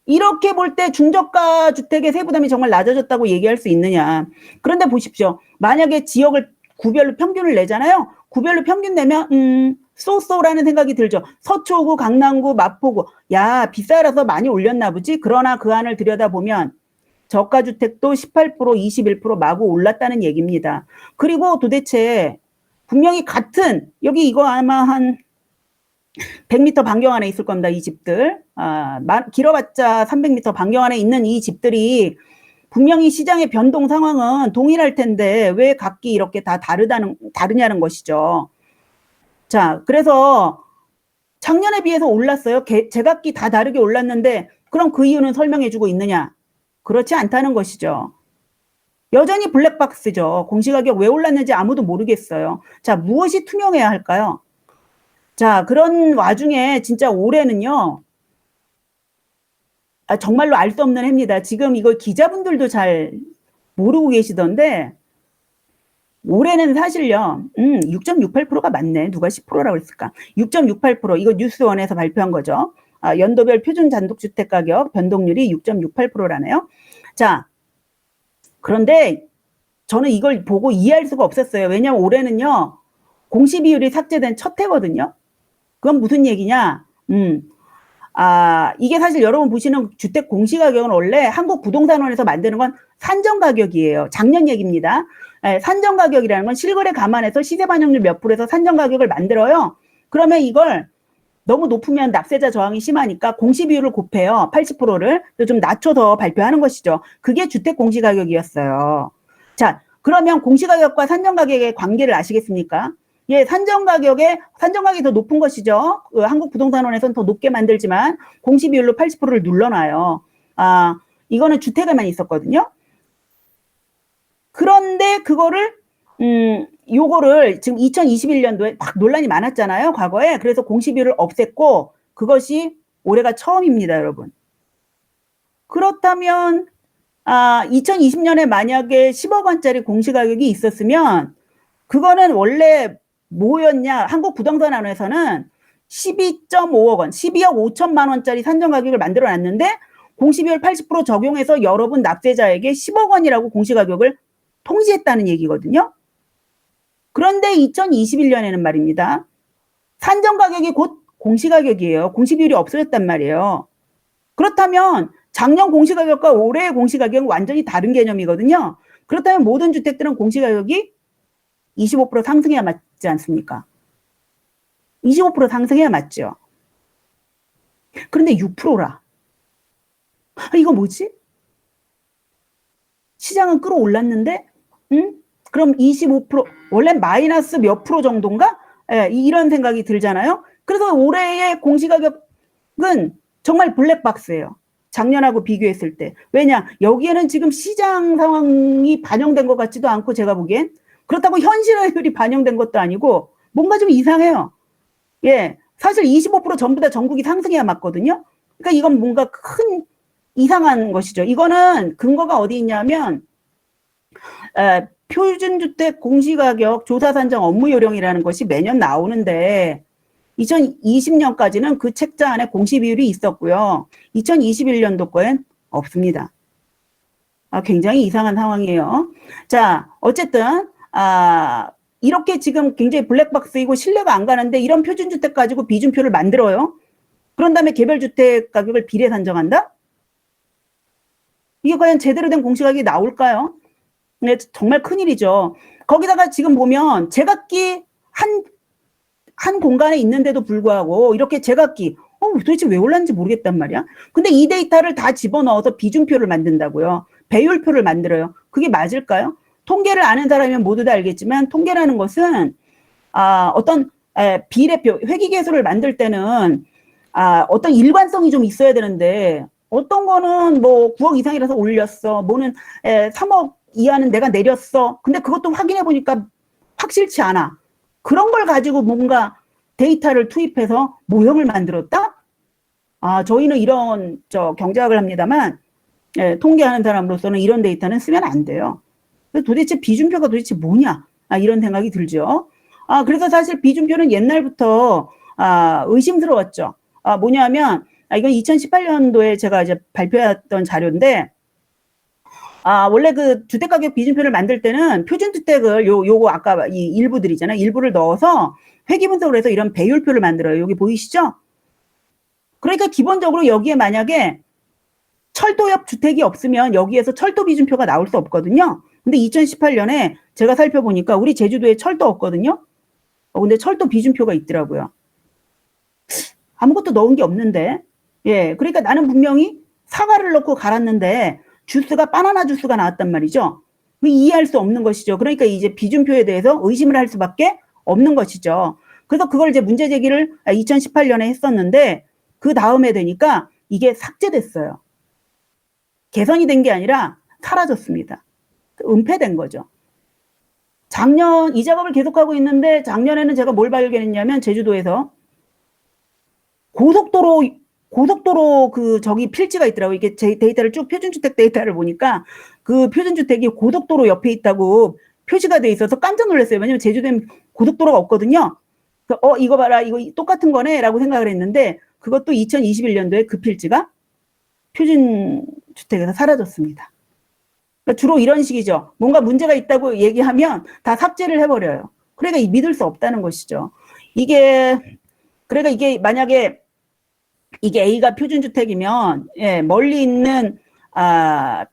Speaker 2: 이렇게 볼 때 중저가 주택의 세부담이 정말 낮아졌다고 얘기할 수 있느냐. 그런데 보십시오. 만약에 지역을 구별로 평균을 내잖아요. 구별로 평균 내면 쏘쏘라는 생각이 들죠. 서초구, 강남구, 마포구. 야, 비싸라서 많이 올렸나 보지. 그러나 그 안을 들여다보면 저가주택도 18%, 21% 마구 올랐다는 얘기입니다. 그리고 도대체 분명히 같은 여기 이거 아마 한 100m 반경 안에 있을 겁니다. 이 집들. 길어봤자 300m 반경 안에 있는 이 집들이 분명히 시장의 변동 상황은 동일할 텐데 왜 각기 이렇게 다 다르냐는 것이죠. 자, 그래서 작년에 비해서 올랐어요. 제각기 다 다르게 올랐는데 그럼 그 이유는 설명해주고 있느냐? 그렇지 않다는 것이죠. 여전히 블랙박스죠. 공시가격 왜 올랐는지 아무도 모르겠어요. 자, 무엇이 투명해야 할까요? 자, 그런 와중에 진짜 올해는요. 정말로 알 수 없는 해입니다. 지금 이거 기자분들도 잘 모르고 계시던데 올해는 사실요. 6.68%가 맞네. 누가 10%라고 했을까? 6.68% 이거 뉴스원에서 발표한 거죠. 연도별 표준 단독주택 가격 변동률이 6.68%라네요. 자, 그런데 저는 이걸 보고 이해할 수가 없었어요. 왜냐하면 올해는요. 공시비율이 삭제된 첫 해거든요. 그건 무슨 얘기냐? 이게 사실 여러분 보시는 주택 공시가격은 원래 한국부동산원에서 만드는 건 산정가격이에요. 작년 얘기입니다. 산정가격이라는 건 실거래 감안해서 시세 반영률 몇 프로에서 산정가격을 만들어요. 그러면 이걸 너무 높으면 납세자 저항이 심하니까 공시비율을 곱해요. 80%를 좀 낮춰서 발표하는 것이죠. 그게 주택 공시가격이었어요. 자, 그러면 공시가격과 산정가격의 관계를 아시겠습니까? 예, 산정가격이 더 높은 것이죠. 한국부동산원에서는 더 높게 만들지만 공시비율로 80%를 눌러놔요. 이거는 주택에만 있었거든요. 그런데 그거를 요거를 지금 2021년도에 막 논란이 많았잖아요. 과거에. 그래서 공시비율을 없앴고 그것이 올해가 처음입니다, 여러분. 그렇다면 2020년에 만약에 10억 원짜리 공시가격이 있었으면 그거는 원래 뭐였냐? 한국부동산원에서는 12.5억 원, 12억 5천만 원짜리 산정가격을 만들어놨는데 공시비율 80% 적용해서 여러분 납세자에게 10억 원이라고 공시가격을 통지했다는 얘기거든요. 그런데 2021년에는 말입니다. 산정가격이 곧 공시가격이에요. 공시비율이 없어졌단 말이에요. 그렇다면 작년 공시가격과 올해의 공시가격은 완전히 다른 개념이거든요. 그렇다면 모든 주택들은 공시가격이 25% 상승해야 맞지 않습니까? 25% 상승해야 맞죠. 그런데 6%라. 이거 뭐지? 시장은 끌어올랐는데 그럼 25% 원래 마이너스 몇 프로 정도인가? 예, 이런 생각이 들잖아요. 그래서 올해의 공시가격은 정말 블랙박스예요. 자, 작년하고 비교했을 때. 왜냐? 여기에는 지금 시장 상황이 반영된 것 같지도 않고 제가 보기엔 그렇다고 현실화율이 반영된 것도 아니고 뭔가 좀 이상해요. 예, 사실 25% 전부 다 전국이 상승해야 맞거든요. 그러니까 이건 뭔가 큰 이상한 것이죠. 이거는 근거가 어디 있냐면 표준주택 공시가격 조사 산정 업무 요령이라는 것이 매년 나오는데 2020년까지는 그 책자 안에 공시 비율이 있었고요. 2021년도 거엔 없습니다. 굉장히 이상한 상황이에요. 자, 어쨌든 이렇게 지금 굉장히 블랙박스이고 신뢰가 안 가는데 이런 표준주택 가지고 비준표를 만들어요. 그런 다음에 개별주택 가격을 비례 산정한다? 이게 과연 제대로 된 공시가격이 나올까요? 네, 정말 큰일이죠. 거기다가 지금 보면 제각기 한 공간에 있는데도 불구하고 이렇게 제각기 도대체 왜 올랐는지 모르겠단 말이야. 근데 이 데이터를 다 집어넣어서 비준표를 만든다고요. 배율표를 만들어요. 그게 맞을까요? 통계를 아는 사람이면 모두 다 알겠지만 통계라는 것은 어떤 비례표, 회귀계수를 만들 때는 어떤 일관성이 좀 있어야 되는데 어떤 거는 뭐 9억 이상이라서 올렸어. 뭐는 3억 이하는 내가 내렸어. 근데 그것도 확인해 보니까 확실치 않아. 그런 걸 가지고 뭔가 데이터를 투입해서 모형을 만들었다? 저희는 이런 경제학을 합니다만 통계하는 사람으로서는 이런 데이터는 쓰면 안 돼요. 도대체 비준표가 도대체 뭐냐? 이런 생각이 들죠. 그래서 사실 비준표는 옛날부터 의심스러웠죠. 뭐냐면 이건 2018년도에 제가 이제 발표했던 자료인데 원래 그 주택가격 비준표를 만들 때는 표준주택을 요거 아까 이 일부들이잖아요. 일부를 넣어서 회귀분석을 해서 이런 배율표를 만들어요. 여기 보이시죠? 그러니까 기본적으로 여기에 만약에 철도 옆 주택이 없으면 여기에서 철도 비준표가 나올 수 없거든요. 근데 2018년에 제가 살펴보니까 우리 제주도에 철도 없거든요. 근데 철도 비준표가 있더라고요. 아무것도 넣은 게 없는데. 예, 그러니까 나는 분명히 사과를 넣고 갈았는데 주스가 바나나 주스가 나왔단 말이죠. 이해할 수 없는 것이죠. 그러니까 이제 비준표에 대해서 의심을 할 수밖에 없는 것이죠. 그래서 그걸 이제 문제 제기를 2018년에 했었는데 그 다음에 되니까 이게 삭제됐어요. 개선이 된 게 아니라 사라졌습니다. 은폐된 거죠. 작년 이 작업을 계속하고 있는데 작년에는 제가 뭘 발견했냐면 제주도에서 고속도로 그 저기 필지가 있더라고요. 이게 제 데이터를 쭉 표준주택 데이터를 보니까 그 표준주택이 고속도로 옆에 있다고 표시가 돼 있어서 깜짝 놀랐어요. 왜냐면 제주도엔 고속도로가 없거든요. 그래서 이거 봐라, 이거 똑같은 거네라고 생각을 했는데 그것도 2021년도에 그 필지가 표준주택에서 사라졌습니다. 그러니까 주로 이런 식이죠. 뭔가 문제가 있다고 얘기하면 다 삭제를 해버려요. 그러니까 믿을 수 없다는 것이죠. 그러니까 이게 만약에 이게 A가 표준주택이면 멀리 있는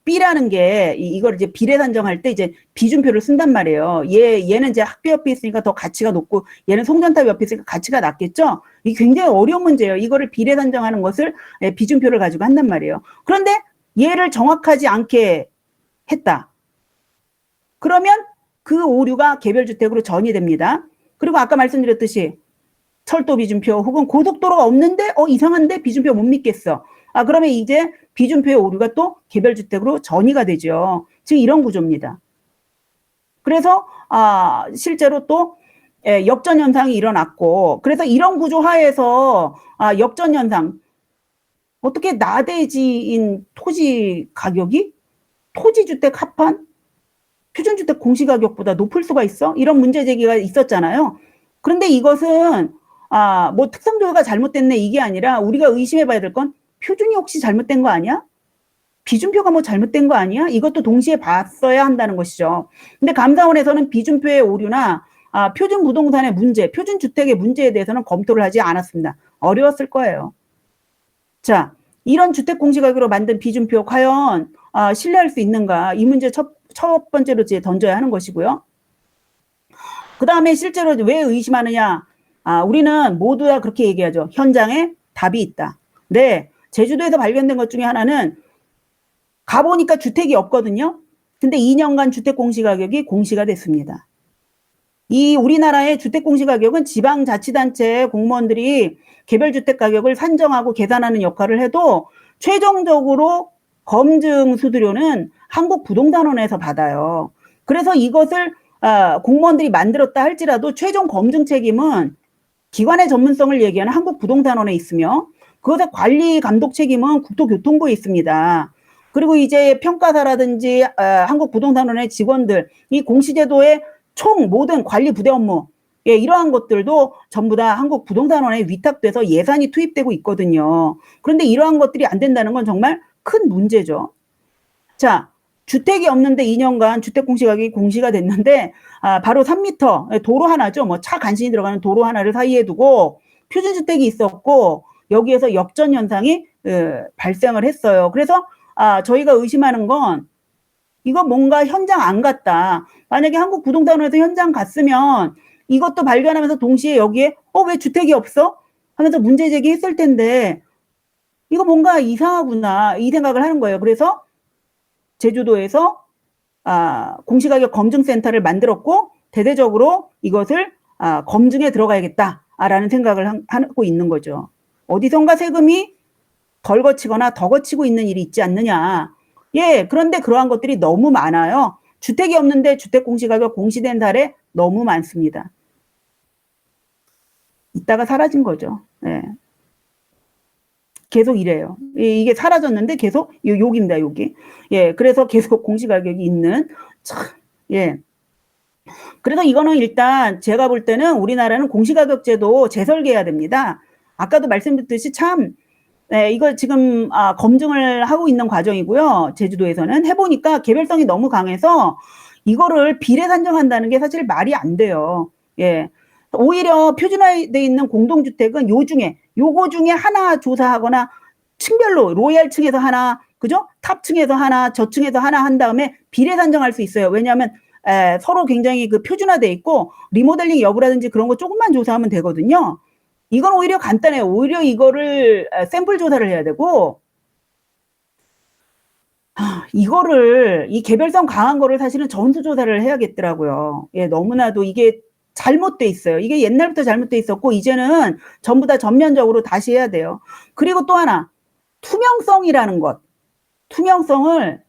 Speaker 2: B라는 게 이걸 이제 비례 산정할 때 이제 비준표를 쓴단 말이에요. 얘는 이제 학교 옆에 있으니까 더 가치가 높고 얘는 송전탑 옆에 있으니까 가치가 낮겠죠. 이게 굉장히 어려운 문제예요. 이거를 비례 산정하는 것을 비준표를 가지고 한단 말이에요. 그런데 얘를 정확하지 않게 했다. 그러면 그 오류가 개별주택으로 전이 됩니다. 그리고 아까 말씀드렸듯이 철도 비준표 혹은 고속도로가 없는데 이상한데 비준표 못 믿겠어. 그러면 이제 비준표의 오류가 또 개별주택으로 전이가 되죠. 지금 이런 구조입니다. 그래서 실제로 또 역전 현상이 일어났고 그래서 이런 구조 하에서 역전 현상 어떻게 나대지인 토지 가격이 토지주택 합한 표준주택 공시가격보다 높을 수가 있어? 이런 문제 제기가 있었잖아요. 그런데 이것은 뭐 특성조사가 잘못됐네 이게 아니라 우리가 의심해봐야 될 건 표준이 혹시 잘못된 거 아니야? 비준표가 뭐 잘못된 거 아니야? 이것도 동시에 봤어야 한다는 것이죠. 근데 감사원에서는 비준표의 오류나 표준 부동산의 문제, 표준 주택의 문제에 대해서는 검토를 하지 않았습니다. 어려웠을 거예요. 자, 이런 주택 공시가격으로 만든 비준표 과연 신뢰할 수 있는가? 이 문제 첫 번째로 이제 던져야 하는 것이고요. 그 다음에 실제로 왜 의심하느냐? 우리는 모두 다 그렇게 얘기하죠. 현장에 답이 있다. 네, 제주도에서 발견된 것 중에 하나는 가보니까 주택이 없거든요. 근데 2년간 주택 공시가격이 공시가 됐습니다. 이 우리나라의 주택 공시가격은 지방자치단체 공무원들이 개별주택 가격을 산정하고 계산하는 역할을 해도 최종적으로 검증 수수료는 한국부동산원에서 받아요. 그래서 이것을 공무원들이 만들었다 할지라도 최종 검증 책임은 기관의 전문성을 얘기하는 한국부동산원에 있으며 그것의 관리 감독 책임은 국토교통부에 있습니다. 그리고 이제 평가사라든지 한국부동산원의 직원들, 이 공시제도의 총 모든 관리 부대 업무, 예, 이러한 것들도 전부 다 한국부동산원에 위탁돼서 예산이 투입되고 있거든요. 그런데 이러한 것들이 안 된다는 건 정말 큰 문제죠. 자, 주택이 없는데 2년간 주택공시가격이 공시가 됐는데 바로 3m 도로 하나죠. 뭐 차 간신히 들어가는 도로 하나를 사이에 두고 표준주택이 있었고 여기에서 역전 현상이 발생을 했어요. 그래서 저희가 의심하는 건 이거 뭔가 현장 안 갔다. 만약에 한국부동산원에서 현장 갔으면 이것도 발견하면서 동시에 여기에 왜 주택이 없어? 하면서 문제 제기했을 텐데 이거 뭔가 이상하구나 이 생각을 하는 거예요. 그래서 제주도에서 공시가격 검증센터를 만들었고 대대적으로 이것을 검증에 들어가야겠다라는 생각을 하고 있는 거죠. 어디선가 세금이 덜 거치거나 더 거치고 있는 일이 있지 않느냐. 예, 그런데 그러한 것들이 너무 많아요. 주택이 없는데 주택공시가격 공시된 사례 너무 많습니다. 있다가 사라진 거죠. 예. 계속 이래요. 이게 사라졌는데 계속 여기입니다. 여기. 예, 그래서 계속 공시가격이 있는 참, 예. 그래서 이거는 일단 제가 볼 때는 우리나라는 공시가격제도 재설계해야 됩니다. 아까도 말씀드렸듯이 참 이거 지금 검증을 하고 있는 과정이고요. 제주도에서는 해보니까 개별성이 너무 강해서 이거를 비례 산정한다는 게 사실 말이 안 돼요. 예. 오히려 표준화되어 있는 공동주택은 요거 중에 하나 조사하거나 층별로 로얄층에서 하나, 그죠? 탑층에서 하나, 저층에서 하나 한 다음에 비례 산정할 수 있어요. 왜냐하면 서로 굉장히 그 표준화돼 있고 리모델링 여부라든지 그런 거 조금만 조사하면 되거든요. 이건 오히려 간단해요. 오히려 이거를 샘플 조사를 해야 되고 이거를 이 개별성 강한 거를 사실은 전수조사를 해야겠더라고요. 예, 너무나도 이게 잘못돼 있어요. 이게 옛날부터 잘못돼 있었고 이제는 전부 다 전면적으로 다시 해야 돼요. 그리고 또 하나 투명성이라는 것. 투명성을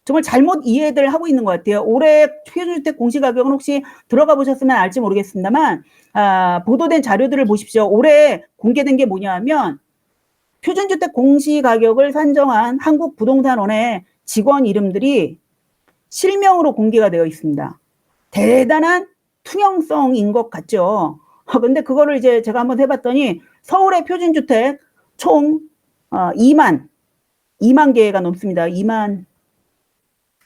Speaker 2: 정말 잘못 이해들 하고 있는 것 같아요. 올해 표준주택 공시가격은 혹시 들어가 보셨으면 알지 모르겠습니다만 보도된 자료들을 보십시오. 올해 공개된 게 뭐냐 하면 표준주택 공시가격을 산정한 한국부동산원의 직원 이름들이 실명으로 공개가 되어 있습니다. 대단한 투명성인 것 같죠. 근데 그거를 이제 제가 한번 해봤더니 서울의 표준주택 총 2만 개가 넘습니다. 2만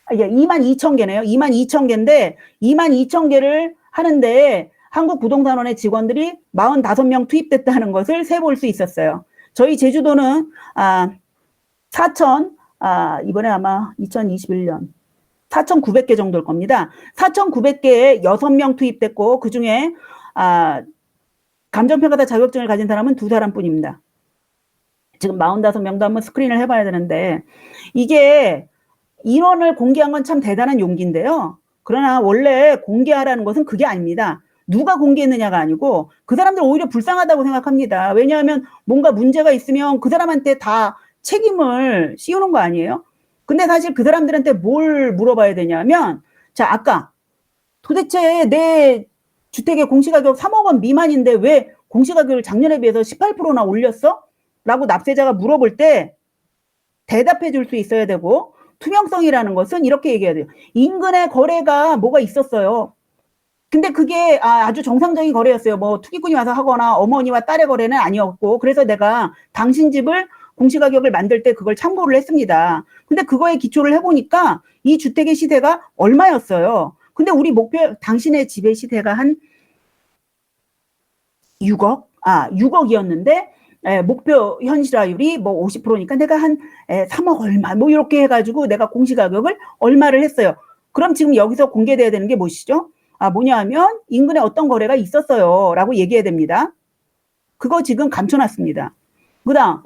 Speaker 2: 2천 개네요. 2만 2천 개인데 2만 2천 개를 하는데 한국부동산원의 직원들이 45명 투입됐다는 것을 세볼 수 있었어요. 저희 제주도는 이번에 아마 2021년 4,900개 정도일 겁니다. 4,900개에 6명 투입됐고 그중에 감정평가사 자격증을 가진 사람은 2사람뿐입니다. 지금 45명도 한번 스크린을 해봐야 되는데 이게 인원을 공개한 건 참 대단한 용기인데요. 그러나 원래 공개하라는 것은 그게 아닙니다. 누가 공개했느냐가 아니고 그 사람들 오히려 불쌍하다고 생각합니다. 왜냐하면 뭔가 문제가 있으면 그 사람한테 다 책임을 씌우는 거 아니에요? 근데 사실 그 사람들한테 뭘 물어봐야 되냐면 자 아까 도대체 내 주택의 공시가격 3억 원 미만인데 왜 공시가격을 작년에 비해서 18%나 올렸어? 라고 납세자가 물어볼 때 대답해 줄 수 있어야 되고 투명성이라는 것은 이렇게 얘기해야 돼요. 인근에 거래가 뭐가 있었어요. 근데 그게 아주 정상적인 거래였어요. 뭐 투기꾼이 와서 하거나 어머니와 딸의 거래는 아니었고 그래서 내가 당신 집을 공시가격을 만들 때 그걸 참고를 했습니다. 근데 그거에 기초를 해보니까 이 주택의 시세가 얼마였어요. 근데 우리 목표 당신의 집의 시세가 한 6억이었는데 목표 현실화율이 뭐 50%니까 내가 한 3억 얼마 뭐 이렇게 해가지고 내가 공시가격을 얼마를 했어요. 그럼 지금 여기서 공개돼야 되는 게 무엇이죠? 뭐냐 하면 인근에 어떤 거래가 있었어요 라고 얘기해야 됩니다. 그거 지금 감춰놨습니다. 그다음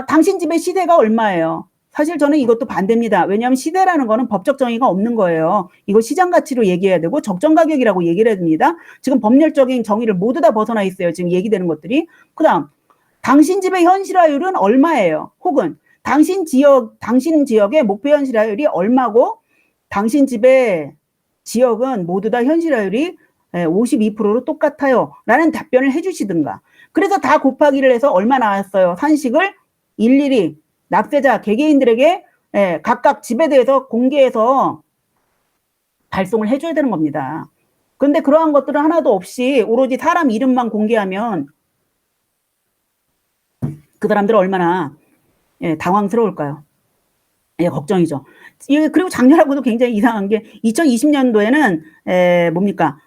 Speaker 2: 당신 집의 시세가 얼마예요? 사실 저는 이것도 반대입니다. 왜냐하면 시세라는 거는 법적 정의가 없는 거예요. 이거 시장 가치로 얘기해야 되고 적정 가격이라고 얘기를 해야 됩니다. 지금 법률적인 정의를 모두 다 벗어나 있어요. 지금 얘기되는 것들이. 그다음 당신 집의 현실화율은 얼마예요? 혹은 당신 지역의 목표 현실화율이 얼마고 당신 집의 지역은 모두 다 현실화율이 52%로 똑같아요. 라는 답변을 해주시든가. 그래서 다 곱하기를 해서 얼마 나왔어요? 산식을 일일이 납세자 개개인들에게 각각 집에 대해서 공개해서 발송을 해줘야 되는 겁니다. 그런데 그러한 것들은 하나도 없이 오로지 사람 이름만 공개하면 그 사람들은 얼마나 당황스러울까요? 걱정이죠. 그리고 작년하고도 굉장히 이상한 게 2020년도에는 뭡니까?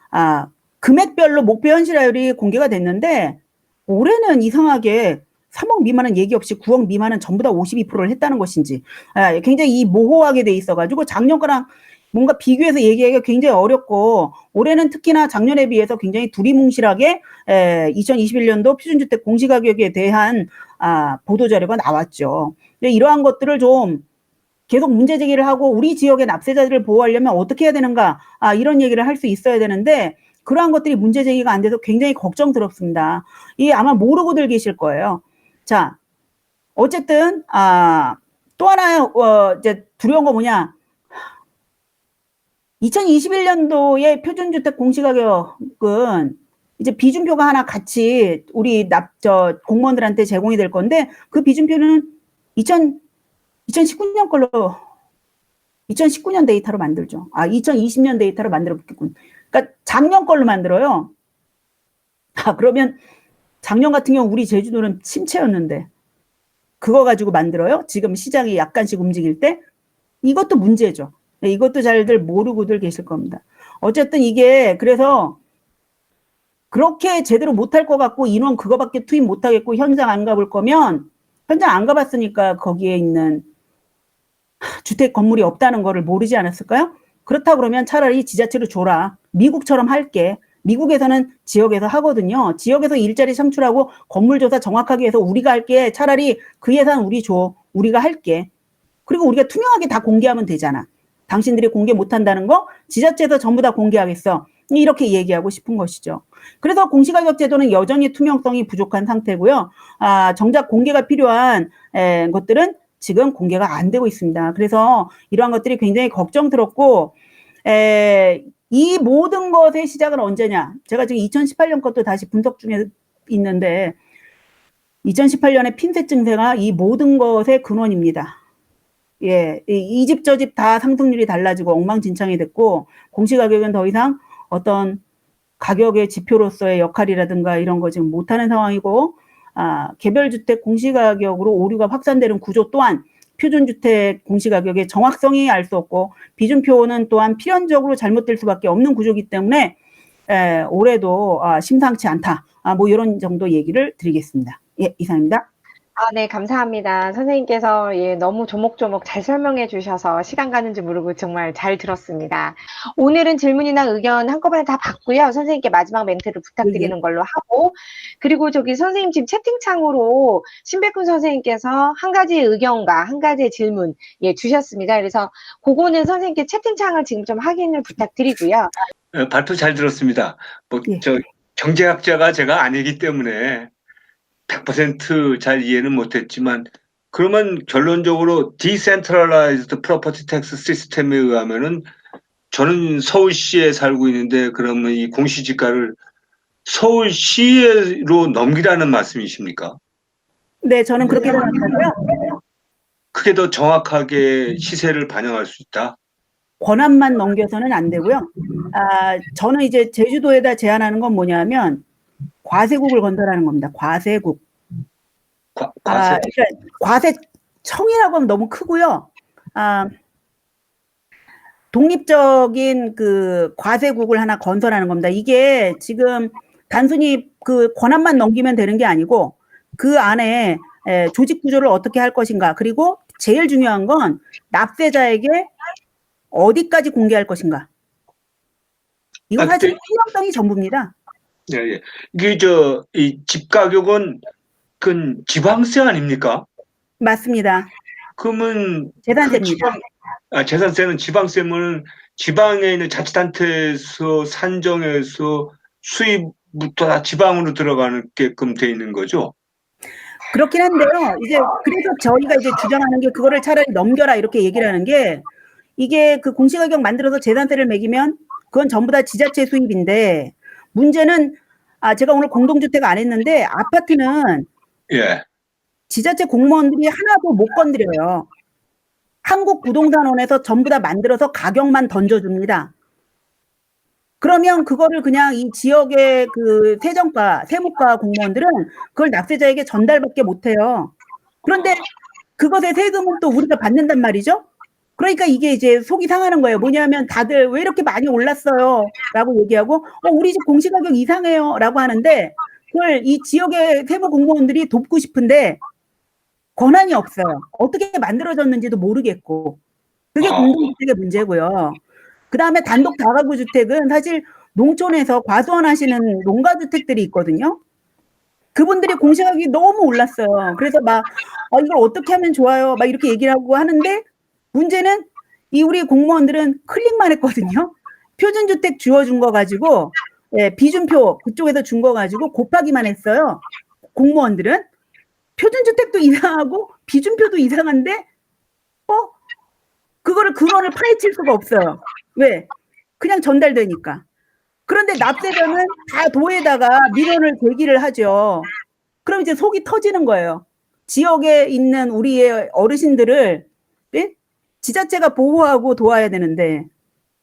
Speaker 2: 금액별로 목표 현실화율이 공개가 됐는데 올해는 이상하게 3억 미만은 얘기 없이 9억 미만은 전부 다 52%를 했다는 것인지 굉장히 모호하게 돼 있어가지고 작년 거랑 뭔가 비교해서 얘기하기가 굉장히 어렵고 올해는 특히나 작년에 비해서 굉장히 두리뭉실하게 2021년도 표준주택 공시가격에 대한 보도자료가 나왔죠. 이러한 것들을 좀 계속 문제 제기를 하고 우리 지역의 납세자들을 보호하려면 어떻게 해야 되는가 이런 얘기를 할 수 있어야 되는데 그러한 것들이 문제 제기가 안 돼서 굉장히 걱정스럽습니다. 이 아마 모르고들 계실 거예요. 자, 어쨌든 또 하나 이제 두려운 거 뭐냐? 2021년도의 표준주택 공시가격은 이제 비준표가 하나 같이 우리 공무원들한테 제공이 될 건데 그 비준표는 2019년 걸로 2019년 데이터로 만들죠. 2020년 데이터로 만들었겠군. 그러니까 작년 걸로 만들어요. 그러면 작년 같은 경우 우리 제주도는 침체였는데 그거 가지고 만들어요? 지금 시장이 약간씩 움직일 때? 이것도 문제죠. 이것도 잘들 모르고들 계실 겁니다. 어쨌든 이게 그래서 그렇게 제대로 못할 것 같고 인원 그거밖에 투입 못하겠고 현장 안 가볼 거면 현장 안 가봤으니까 거기에 있는 주택 건물이 없다는 거를 모르지 않았을까요? 그렇다 그러면 차라리 지자체로 줘라. 미국처럼 할게. 미국에서는 지역에서 하거든요. 지역에서 일자리 창출하고 건물 조사 정확하게 해서 우리가 할게. 차라리 그 예산 우리 줘. 우리가 할게. 그리고 우리가 투명하게 다 공개하면 되잖아. 당신들이 공개 못한다는 거 지자체에서 전부 다 공개하겠어. 이렇게 얘기하고 싶은 것이죠. 그래서 공시가격 제도는 여전히 투명성이 부족한 상태고요. 정작 공개가 필요한 것들은 지금 공개가 안 되고 있습니다. 그래서 이러한 것들이 굉장히 걱정스럽고 이 모든 것의 시작은 언제냐. 제가 지금 2018년 것도 다시 분석 중에 있는데 2018년의 핀셋 증세가 이 모든 것의 근원입니다. 이 집 저 집 다 상승률이 달라지고 엉망진창이 됐고 공시가격은 더 이상 어떤 가격의 지표로서의 역할이라든가 이런 거 지금 못하는 상황이고 개별주택 공시가격으로 오류가 확산되는 구조 또한 표준주택 공시가격의 정확성이 알 수 없고 비준표는 또한 필연적으로 잘못될 수밖에 없는 구조이기 때문에 올해도 심상치 않다. 뭐 이런 정도 얘기를 드리겠습니다. 이상입니다.
Speaker 1: 네, 감사합니다. 선생님께서 너무 조목조목 잘 설명해 주셔서 시간 가는 줄 모르고 정말 잘 들었습니다. 오늘은 질문이나 의견 한꺼번에 다 받고요. 선생님께 마지막 멘트를 부탁드리는 걸로 하고, 그리고 저기 선생님 지금 채팅창으로 신백훈 선생님께서 한 가지 의견과 한 가지의 질문 주셨습니다. 그래서 그거는 선생님께 채팅창을 지금 좀 확인을 부탁드리고요.
Speaker 3: 발표 잘 들었습니다. 경제학자가 제가 아니기 때문에 100% 이해는 못했지만 그러면 결론적으로 Decentralized Property Tax 시스템에 의하면은 저는 서울시에 살고 있는데 그러면 이 공시지가를 서울시로 넘기라는 말씀이십니까?
Speaker 2: 네, 저는 그렇게 생각하고요.
Speaker 3: 그게 더 정확하게 시세를 반영할 수 있다?
Speaker 2: 권한만 넘겨서는 안 되고요. 저는 이제 제주도에다 제안하는 건 뭐냐면 과세국을 건설하는 겁니다. 과세국. 그러니까 과세청이라고 하면 너무 크고요. 독립적인 그 과세국을 하나 건설하는 겁니다. 이게 지금 단순히 그 권한만 넘기면 되는 게 아니고 그 안에 조직 구조를 어떻게 할 것인가. 그리고 제일 중요한 건 납세자에게 어디까지 공개할 것인가. 이거 사실 투명성이 전부입니다.
Speaker 3: 예. 이게 이 집 가격은 그 지방세 아닙니까?
Speaker 2: 맞습니다.
Speaker 3: 그러면
Speaker 2: 재산세입니다.
Speaker 3: 재산세는 지방세는 지방에 있는 자치단체에서 산정해서 수입부터 다 지방으로 들어가게끔 돼 있는 거죠?
Speaker 2: 그렇긴 한데요. 이제 그래서 저희가 이제 주장하는 게 그거를 차라리 넘겨라 이렇게 얘기를 하는 게 이게 그 공시가격 만들어서 재산세를 매기면 그건 전부 다 지자체 수입인데 문제는 제가 오늘 공동주택 안 했는데 아파트는
Speaker 3: 예.
Speaker 2: 지자체 공무원들이 하나도 못 건드려요. 한국부동산원에서 전부 다 만들어서 가격만 던져줍니다. 그러면 그거를 그냥 이 지역의 그 세정과, 세무과 공무원들은 그걸 납세자에게 전달밖에 못해요. 그런데 그것의 세금은 또 우리가 받는단 말이죠. 그러니까 이게 이제 속이 상하는 거예요. 뭐냐면 다들 왜 이렇게 많이 올랐어요? 라고 얘기하고, 우리 집 공시가격 이상해요. 라고 하는데, 그걸 이 지역의 세무 공무원들이 돕고 싶은데, 권한이 없어요. 어떻게 만들어졌는지도 모르겠고. 그게 공동주택의 문제고요. 그 다음에 단독 다가구 주택은 사실 농촌에서 과수원하시는 농가주택들이 있거든요. 그분들이 공시가격이 너무 올랐어요. 그래서 막 이걸 어떻게 하면 좋아요? 막 이렇게 얘기를 하고 하는데 문제는 이 우리 공무원들은 클릭만 했거든요. 표준주택 주어준 거 가지고 비준표 그쪽에서 준 거 가지고 곱하기만 했어요. 공무원들은 표준주택도 이상하고 비준표도 이상한데 그거를 근원을 파헤칠 수가 없어요. 왜? 그냥 전달되니까. 그런데 납세자는 다 도에다가 민원을 제기를 하죠. 그럼 이제 속이 터지는 거예요. 지역에 있는 우리의 어르신들을 지자체가 보호하고 도와야 되는데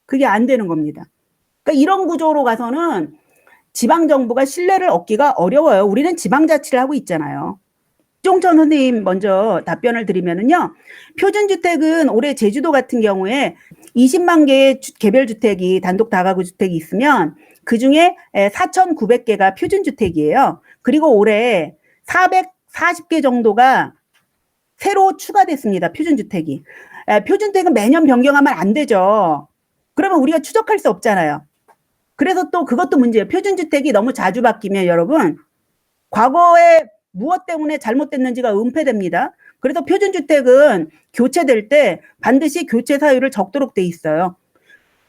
Speaker 2: 그게 안 되는 겁니다. 그러니까 이런 구조로 가서는 지방정부가 신뢰를 얻기가 어려워요. 우리는 지방자치를 하고 있잖아요. 이종천 선생님 먼저 답변을 드리면은요. 표준주택은 올해 제주도 같은 경우에 20만 개의 개별주택이 단독 다가구 주택이 있으면 그중에 4,900개가 표준주택이에요. 그리고 올해 440개 정도가 새로 추가됐습니다. 표준주택이. 표준주택은 매년 변경하면 안 되죠. 그러면 우리가 추적할 수 없잖아요. 그래서 또 그것도 문제예요. 표준주택이 너무 자주 바뀌면 여러분 과거에 무엇 때문에 잘못됐는지가 은폐됩니다. 그래서 표준주택은 교체될 때 반드시 교체 사유를 적도록 돼 있어요.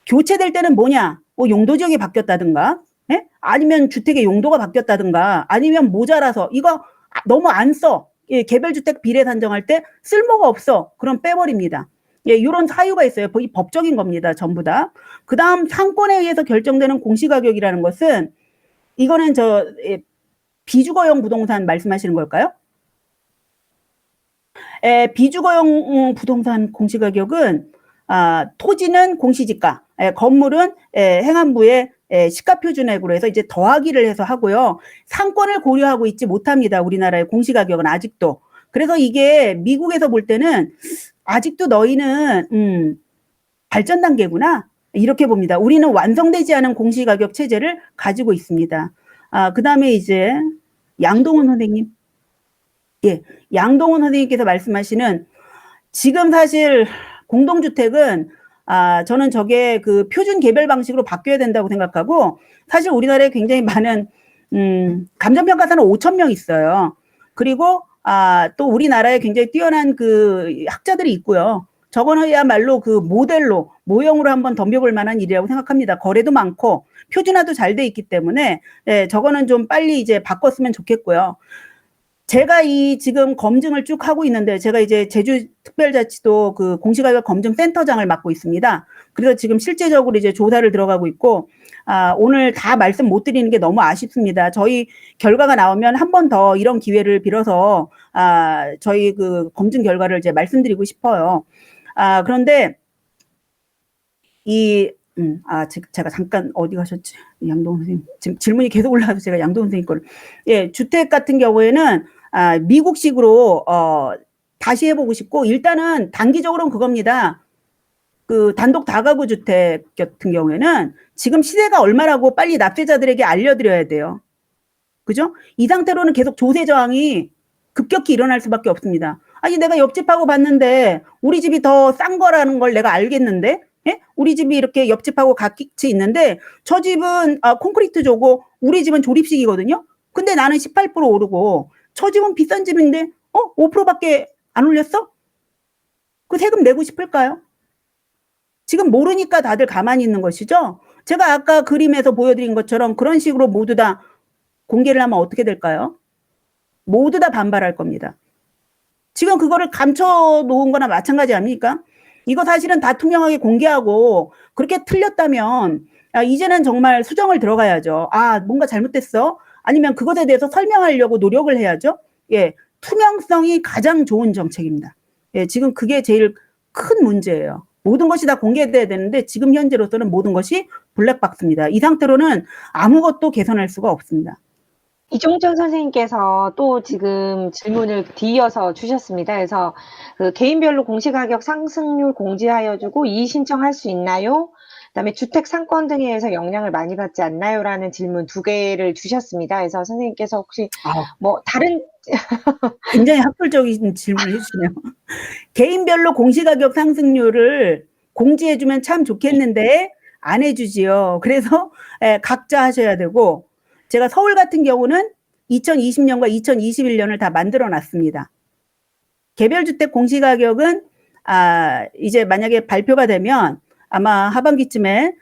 Speaker 2: 교체될 때는 뭐냐? 용도 지역이 바뀌었다든가, 아니면 주택의 용도가 바뀌었다든가, 아니면 모자라서 이거 너무 안 써. 개별주택 비례 산정할 때 쓸모가 없어. 그럼 빼버립니다. 이런 사유가 있어요. 이 법적인 겁니다. 전부 다. 그 다음 상권에 의해서 결정되는 공시가격이라는 것은 이거는 비주거용 부동산 말씀하시는 걸까요? 비주거용 부동산 공시가격은 토지는 공시지가, 건물은 행안부의 시가표준액으로 해서 이제 더하기를 해서 하고요. 상권을 고려하고 있지 못합니다. 우리나라의 공시가격은 아직도. 그래서 이게 미국에서 볼 때는 아직도 너희는 발전 단계구나 이렇게 봅니다. 우리는 완성되지 않은 공시가격 체제를 가지고 있습니다. 그 다음에 이제 양동훈 선생님. 양동훈 선생님께서 말씀하시는 지금 사실 공동주택은 저는 저게 그 표준 개별 방식으로 바뀌어야 된다고 생각하고 사실 우리나라에 굉장히 많은 감정평가사는 5,000명 있어요. 그리고 또 우리나라에 굉장히 뛰어난 그 학자들이 있고요. 저거는야말로 그 모델로 모형으로 한번 덤벼볼 만한 일이라고 생각합니다. 거래도 많고 표준화도 잘 돼 있기 때문에 저거는 좀 빨리 이제 바꿨으면 좋겠고요. 제가 이 지금 검증을 쭉 하고 있는데 제가 이제 제주특별자치도 그 공시가격 검증센터장을 맡고 있습니다. 그래서 지금 실제적으로 이제 조사를 들어가고 있고 오늘 다 말씀 못 드리는 게 너무 아쉽습니다. 저희 결과가 나오면 한 번 더 이런 기회를 빌어서 저희 그 검증 결과를 이제 말씀드리고 싶어요. 그런데 제가 잠깐 어디 가셨지? 양동훈 선생님. 지금 질문이 계속 올라와서 제가 양동훈 선생님 거를. 주택 같은 경우에는 미국식으로 다시 해보고 싶고 일단은 단기적으로는 그겁니다. 그 단독 다가구 주택 같은 경우에는 지금 시세가 얼마라고 빨리 납세자들에게 알려드려야 돼요. 그죠? 이 상태로는 계속 조세 저항이 급격히 일어날 수밖에 없습니다. 아니 내가 옆집하고 봤는데 우리 집이 더 싼 거라는 걸 내가 알겠는데 우리 집이 이렇게 옆집하고 같이 있는데 저 집은 콘크리트조고 우리 집은 조립식이거든요. 근데 나는 18% 오르고 저 집은 비싼 집인데 5%밖에 안 올렸어? 그 세금 내고 싶을까요? 지금 모르니까 다들 가만히 있는 것이죠. 제가 아까 그림에서 보여드린 것처럼 그런 식으로 모두 다 공개를 하면 어떻게 될까요? 모두 다 반발할 겁니다. 지금 그거를 감춰놓은 거나 마찬가지 아닙니까? 이거 사실은 다 투명하게 공개하고 그렇게 틀렸다면 이제는 정말 수정을 들어가야죠. 뭔가 잘못됐어? 아니면 그것에 대해서 설명하려고 노력을 해야죠. 예, 투명성이 가장 좋은 정책입니다. 예, 지금 그게 제일 큰 문제예요. 모든 것이 다 공개돼야 되는데 지금 현재로서는 모든 것이 블랙박스입니다. 이 상태로는 아무것도 개선할 수가 없습니다.
Speaker 1: 이종철 선생님께서 또 지금 질문을 뒤이어서 주셨습니다. 그래서 그 개인별로 공시가격 상승률 공지하여 주고 이의 신청할 수 있나요? 그다음에 주택 상권 등에 의해서 영향을 많이 받지 않나요? 라는 질문 두 개를 주셨습니다. 그래서 선생님께서 혹시 뭐 다른
Speaker 2: 굉장히 학술적인 질문을 해주시네요. 개인별로 공시가격 상승률을 공지해주면 참 좋겠는데 안 해주지요. 그래서 각자 하셔야 되고, 제가 서울 같은 경우는 2020년과 2021년을 다 만들어 놨습니다. 개별주택 공시가격은 이제 만약에 발표가 되면 아마 하반기쯤에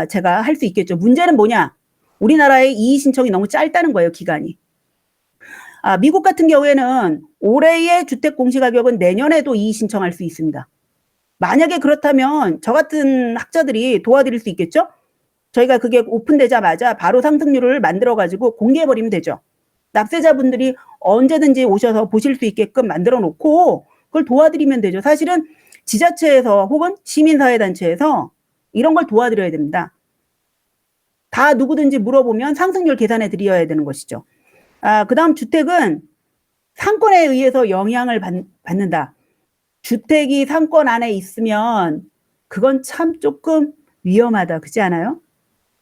Speaker 2: 제가 할 수 있겠죠. 문제는 뭐냐? 우리나라의 이의 신청이 너무 짧다는 거예요, 기간이. 미국 같은 경우에는 올해의 주택 공시가격은 내년에도 이의 신청할 수 있습니다. 만약에 그렇다면 저 같은 학자들이 도와드릴 수 있겠죠? 저희가 그게 오픈되자마자 바로 상승률을 만들어가지고 공개해버리면 되죠. 납세자분들이 언제든지 오셔서 보실 수 있게끔 만들어 놓고 그걸 도와드리면 되죠. 사실은 지자체에서 혹은 시민사회단체에서 이런 걸 도와드려야 됩니다. 다 누구든지 물어보면 상승률 계산해 드려야 되는 것이죠. 그 다음 주택은 상권에 의해서 영향을 받는다. 주택이 상권 안에 있으면 그건 참 조금 위험하다. 그렇지 않아요?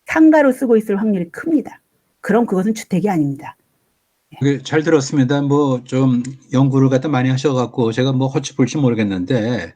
Speaker 2: 상가로 쓰고 있을 확률이 큽니다. 그럼 그것은 주택이 아닙니다.
Speaker 4: 잘 들었습니다. 뭐 좀 연구를 갖다 많이 하셔갖고 제가 뭐 허치 볼지 모르겠는데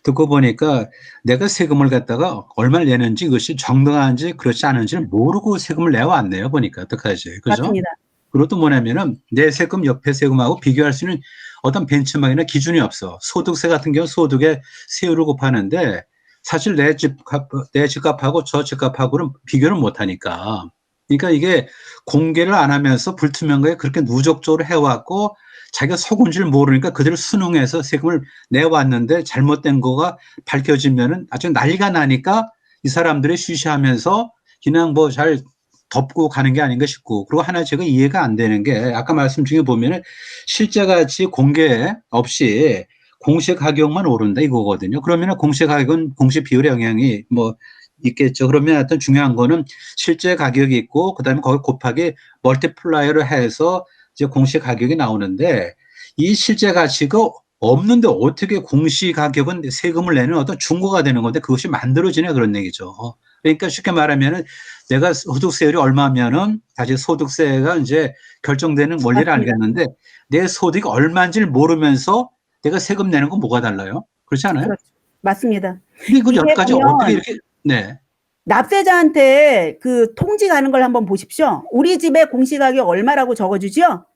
Speaker 4: 듣고 보니까 내가 세금을 갖다가 얼마를 내는지 그것이 정당한지 그렇지 않은지는 모르고 세금을 내왔네요. 보니까 어떡하지? 그죠?
Speaker 2: 맞습니다.
Speaker 4: 그리고 또 뭐냐면은 내 세금 옆에 세금하고 비교할 수 있는 어떤 벤치마크나 기준이 없어. 소득세 같은 경우 소득에 세율을 곱하는데 사실 내 집값하고 저 집값하고는 비교를 못 하니까. 그러니까 이게 공개를 안 하면서 불투명하게 그렇게 누적적으로 해왔고 자기가 속은 줄 모르니까 그대로 순응해서 세금을 내왔는데 잘못된 거가 밝혀지면은 아주 난리가 나니까 이 사람들이 쉬쉬하면서 그냥 뭐 잘 덮고 가는 게 아닌가 싶고, 그리고 하나 제가 이해가 안 되는 게 아까 말씀 중에 보면은 실제 가치 공개 없이 공시 가격만 오른다 이거거든요. 그러면은 공시 가격은 공시 비율의 영향이 뭐 있겠죠. 그러면 하여튼 중요한 거는 실제 가격이 있고 그다음에 거기 곱하기 멀티플라이어를 해서 이제 공시 가격이 나오는데 이 실제 가치가 없는데 어떻게 공시 가격은 세금을 내는 어떤 중고가 되는 건데 그것이 만들어지냐 그런 얘기죠. 그러니까 쉽게 말하면은 내가 소득세율이 얼마면은 다시 소득세가 이제 결정되는 원리를 알겠는데 내 소득이 얼마인지를 모르면서 내가 세금 내는 건 뭐가 달라요? 그렇지 않아요?
Speaker 2: 그렇죠. 맞습니다.
Speaker 4: 근데 그 여기까지
Speaker 2: 보면
Speaker 4: 어떻게 이렇게 네.
Speaker 2: 납세자한테 그 통지 가는 걸 한번 보십시오. 우리 집에 공시가격 얼마라고 적어주죠?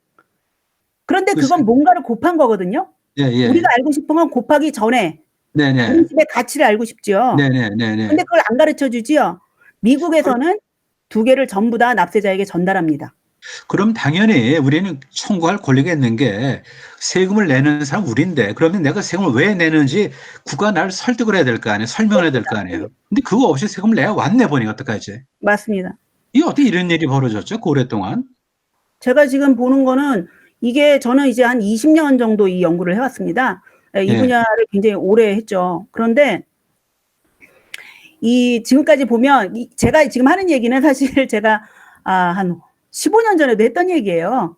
Speaker 2: 그런데 그건 뭔가를 곱한 거거든요.
Speaker 4: 예, 예.
Speaker 2: 우리가 알고 싶은 건 곱하기 전에
Speaker 4: 네네.
Speaker 2: 우리 집의 가치를 알고 싶죠.
Speaker 4: 네네네네.
Speaker 2: 근데 그걸 안 가르쳐 주지요. 미국에서는 두 개를 전부 다 납세자에게 전달합니다.
Speaker 4: 그럼 당연히 우리는 청구할 권리가 있는 게 세금을 내는 사람 우리인데 그러면 내가 세금을 왜 내는지 국가 나를 설득을 해야 될 거 아니에요. 설명을 해야 될 거 아니에요. 근데 그거 없이 세금을 내야 왔네 보니까 어떡하지?
Speaker 2: 맞습니다.
Speaker 4: 이게 어떻게 이런 일이 벌어졌죠? 그 오랫동안?
Speaker 2: 제가 지금 보는 거는 이게 저는 이제 한 20년 정도 이 연구를 해왔습니다. 이 분야를 굉장히 오래 했죠. 그런데 이 지금까지 보면 제가 지금 하는 얘기는 사실 제가 한 15년 전에도 했던 얘기예요.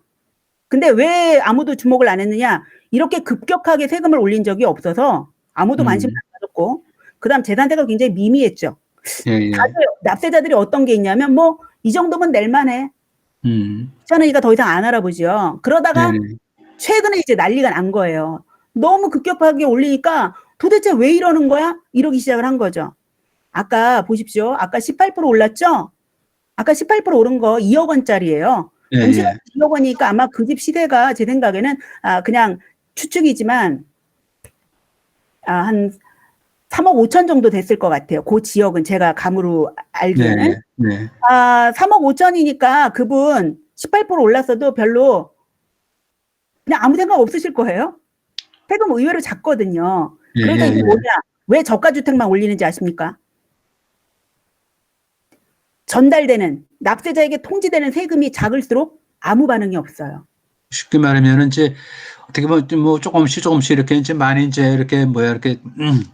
Speaker 2: 근데 왜 아무도 주목을 안 했느냐? 이렇게 급격하게 세금을 올린 적이 없어서 아무도 관심을 안 가졌고, 그다음 재산세가 굉장히 미미했죠. 다들 납세자들이 어떤 게 있냐면 뭐 이 정도면 낼만해. 저는 이거 더 이상 안 알아보죠. 그러다가 최근에 이제 난리가 난 거예요. 너무 급격하게 올리니까 도대체 왜 이러는 거야? 이러기 시작을 한 거죠. 아까 보십시오. 아까 18% 올랐죠? 아까 18% 오른 거 2억 원짜리예요. 공시가격 2억 원이니까 아마 그 집 시세가 제 생각에는 그냥 추측이지만 한 3억 5천 정도 됐을 것 같아요. 그 지역은 제가 감으로 알기에는. 3억 5천이니까 그분 18% 올랐어도 별로 그냥 아무 생각 없으실 거예요. 세금 의외로 작거든요.
Speaker 4: 예,
Speaker 2: 그러니까
Speaker 4: 예,
Speaker 2: 이게
Speaker 4: 예.
Speaker 2: 뭐냐? 왜 저가주택만 올리는지 아십니까? 전달되는 납세자에게 통지되는 세금이 작을수록 아무 반응이 없어요.
Speaker 4: 쉽게 말하면은 이제 어떻게 보면 뭐 조금씩 이렇게 이제 많이 이제 이렇게 이렇게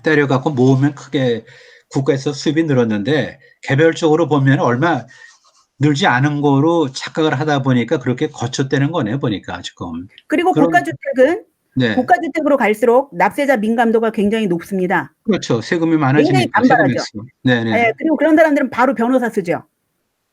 Speaker 4: 때려갖고 모으면 크게 국가에서 수입이 늘었는데 개별적으로 보면 얼마 늘지 않은 거로 착각을 하다 보니까 그렇게 거쳤다는 거네 보니까 지금.
Speaker 2: 그리고
Speaker 4: 그럼
Speaker 2: 고가주택은
Speaker 4: 네,
Speaker 2: 고가주택으로 갈수록 납세자 민감도가 굉장히 높습니다.
Speaker 4: 그렇죠. 세금이
Speaker 2: 굉장히
Speaker 4: 많아지니까 세금
Speaker 2: 반발하죠.
Speaker 4: 액수. 네네.
Speaker 2: 예, 그리고 그런 사람들은 바로 변호사 쓰죠.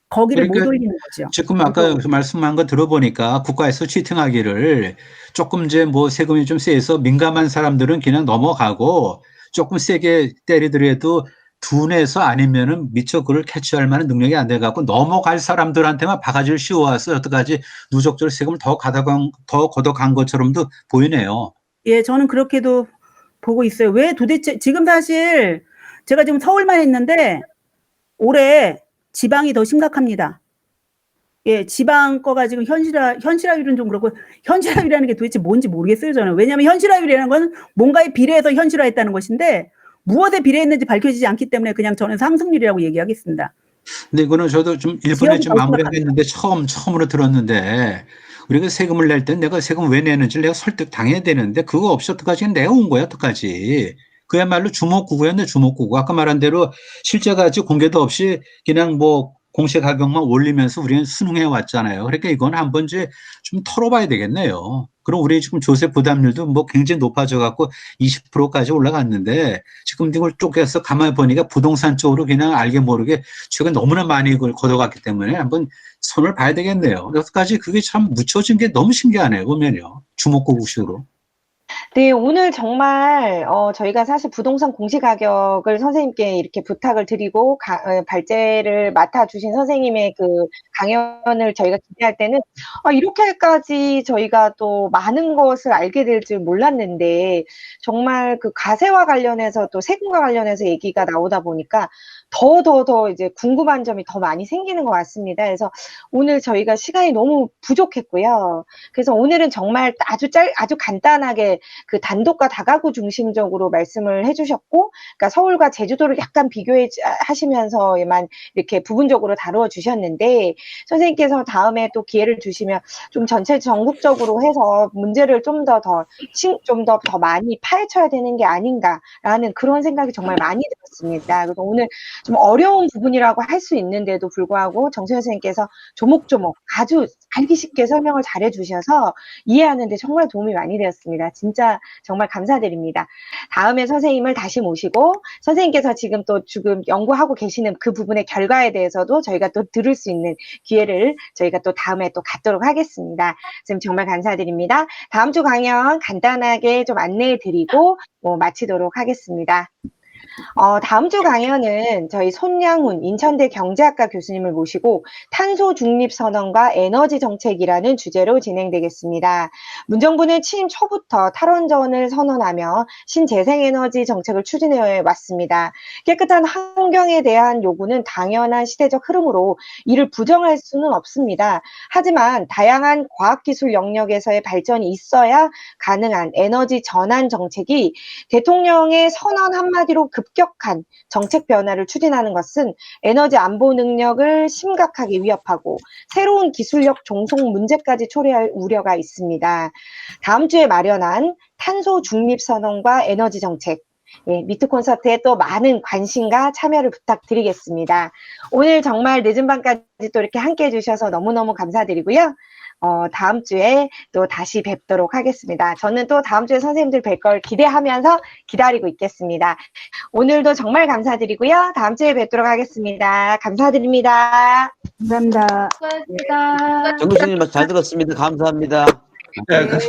Speaker 2: 거기를 못
Speaker 4: 그러니까
Speaker 2: 올리는 거죠.
Speaker 4: 지금 아까 말씀한 거 들어보니까 국가에서 치팅하기를 조금 이제 뭐 세금이 좀 세서 민감한 사람들은 그냥 넘어가고 조금 세게 때리더라도 둔해서 아니면은 미처 그걸 캐치할 만한 능력이 안 돼갖고 넘어갈 사람들한테만 바가지를 씌워와서 여태까지 누적적으로 세금을 더 걷어간 것처럼도 보이네요.
Speaker 2: 예, 저는 그렇게도 보고 있어요. 왜 도대체 지금 사실 제가 지금 서울만 했는데 올해 지방이 더 심각합니다. 예, 지방 거가 지금 현실화율은 좀 그렇고 현실화율이라는 게 도대체 뭔지 모르겠어요, 저는. 왜냐하면 현실화율이라는 건 뭔가에 비례해서 현실화했다는 것인데 무엇에 비례했는지 밝혀지지 않기 때문에 그냥 저는 상승률이라고 얘기하겠습니다.
Speaker 4: 근데 이거는 저도 좀 일본에
Speaker 2: 지역이
Speaker 4: 좀
Speaker 2: 더
Speaker 4: 마무리하겠는데 처음으로 들었는데 우리가 세금을 낼 때 내가 세금 왜 내는지 내가 설득 당해야 되는데 그거 없이 어떡하지? 내가 온 거야, 어떡하지? 그야말로 주먹구구였네, 주먹구구. 아까 말한 대로 실제 가치 공개도 없이 그냥 뭐 공시 가격만 올리면서 우리는 순응해 왔잖아요. 그러니까 이건 한번 이제 좀 털어봐야 되겠네요. 그럼 우리 지금 조세 부담률도 뭐 굉장히 높아져 갖고 20%까지 올라갔는데 지금 이걸 쪼개서 가만히 보니까 부동산 쪽으로 그냥 알게 모르게 최근 너무나 많이 이걸 걷어갔기 때문에 한번 손을 봐야 되겠네요. 여기까지 그게 참 묻혀진 게 너무 신기하네요, 보면요. 주먹구구식으로.
Speaker 1: 네, 오늘 정말 저희가 사실 부동산 공시가격을 선생님께 이렇게 부탁을 드리고 발제를 맡아주신 선생님의 그 강연을 저희가 기대할 때는 이렇게까지 저희가 또 많은 것을 알게 될 줄 몰랐는데 정말 그 가세와 관련해서 또 세금과 관련해서 얘기가 나오다 보니까 더 이제 궁금한 점이 더 많이 생기는 것 같습니다. 그래서 오늘 저희가 시간이 너무 부족했고요. 그래서 오늘은 정말 아주 간단하게 그 단독과 다가구 중심적으로 말씀을 해주셨고, 그러니까 서울과 제주도를 약간 하시면서만 이렇게 부분적으로 다루어 주셨는데, 선생님께서 다음에 또 기회를 주시면 좀 전체 전국적으로 해서 문제를 좀 더 많이 파헤쳐야 되는 게 아닌가라는 그런 생각이 정말 많이 들었습니다. 그래서 오늘 좀 어려운 부분이라고 할 수 있는데도 불구하고 정세현 선생님께서 조목조목 아주 알기 쉽게 설명을 잘해 주셔서 이해하는 데 정말 도움이 많이 되었습니다. 진짜 정말 감사드립니다. 다음에 선생님을 다시 모시고 선생님께서 지금 연구하고 계시는 그 부분의 결과에 대해서도 저희가 또 들을 수 있는 기회를 저희가 또 다음에 또 갖도록 하겠습니다. 선생님 정말 감사드립니다. 다음 주 강연 간단하게 좀 안내해 드리고 마치도록 하겠습니다. 다음 주 강연은 저희 손양훈 인천대 경제학과 교수님을 모시고 탄소 중립 선언과 에너지 정책이라는 주제로 진행되겠습니다. 문정부는 취임 초부터 탈원전을 선언하며 신재생에너지 정책을 추진해 왔습니다. 깨끗한 환경에 대한 요구는 당연한 시대적 흐름으로 이를 부정할 수는 없습니다. 하지만 다양한 과학기술 영역에서의 발전이 있어야 가능한 에너지 전환 정책이 대통령의 선언 한마디로 급격한 정책 변화를 추진하는 것은 에너지 안보 능력을 심각하게 위협하고 새로운 기술력 종속 문제까지 초래할 우려가 있습니다. 다음 주에 마련한 탄소 중립 선언과 에너지 정책, 미트 콘서트에 또 많은 관심과 참여를 부탁드리겠습니다. 오늘 정말 늦은 밤까지 또 이렇게 함께 해주셔서 너무너무 감사드리고요. 다음 주에 또 다시 뵙도록 하겠습니다. 저는 또 다음 주에 선생님들 뵐 걸 기대하면서 기다리고 있겠습니다. 오늘도 정말 감사드리고요. 다음 주에 뵙도록 하겠습니다. 감사드립니다.
Speaker 2: 감사합니다.
Speaker 5: 수고하셨습니다.
Speaker 6: 정 교수님 잘 들었습니다. 감사합니다.
Speaker 3: 네,
Speaker 1: 네.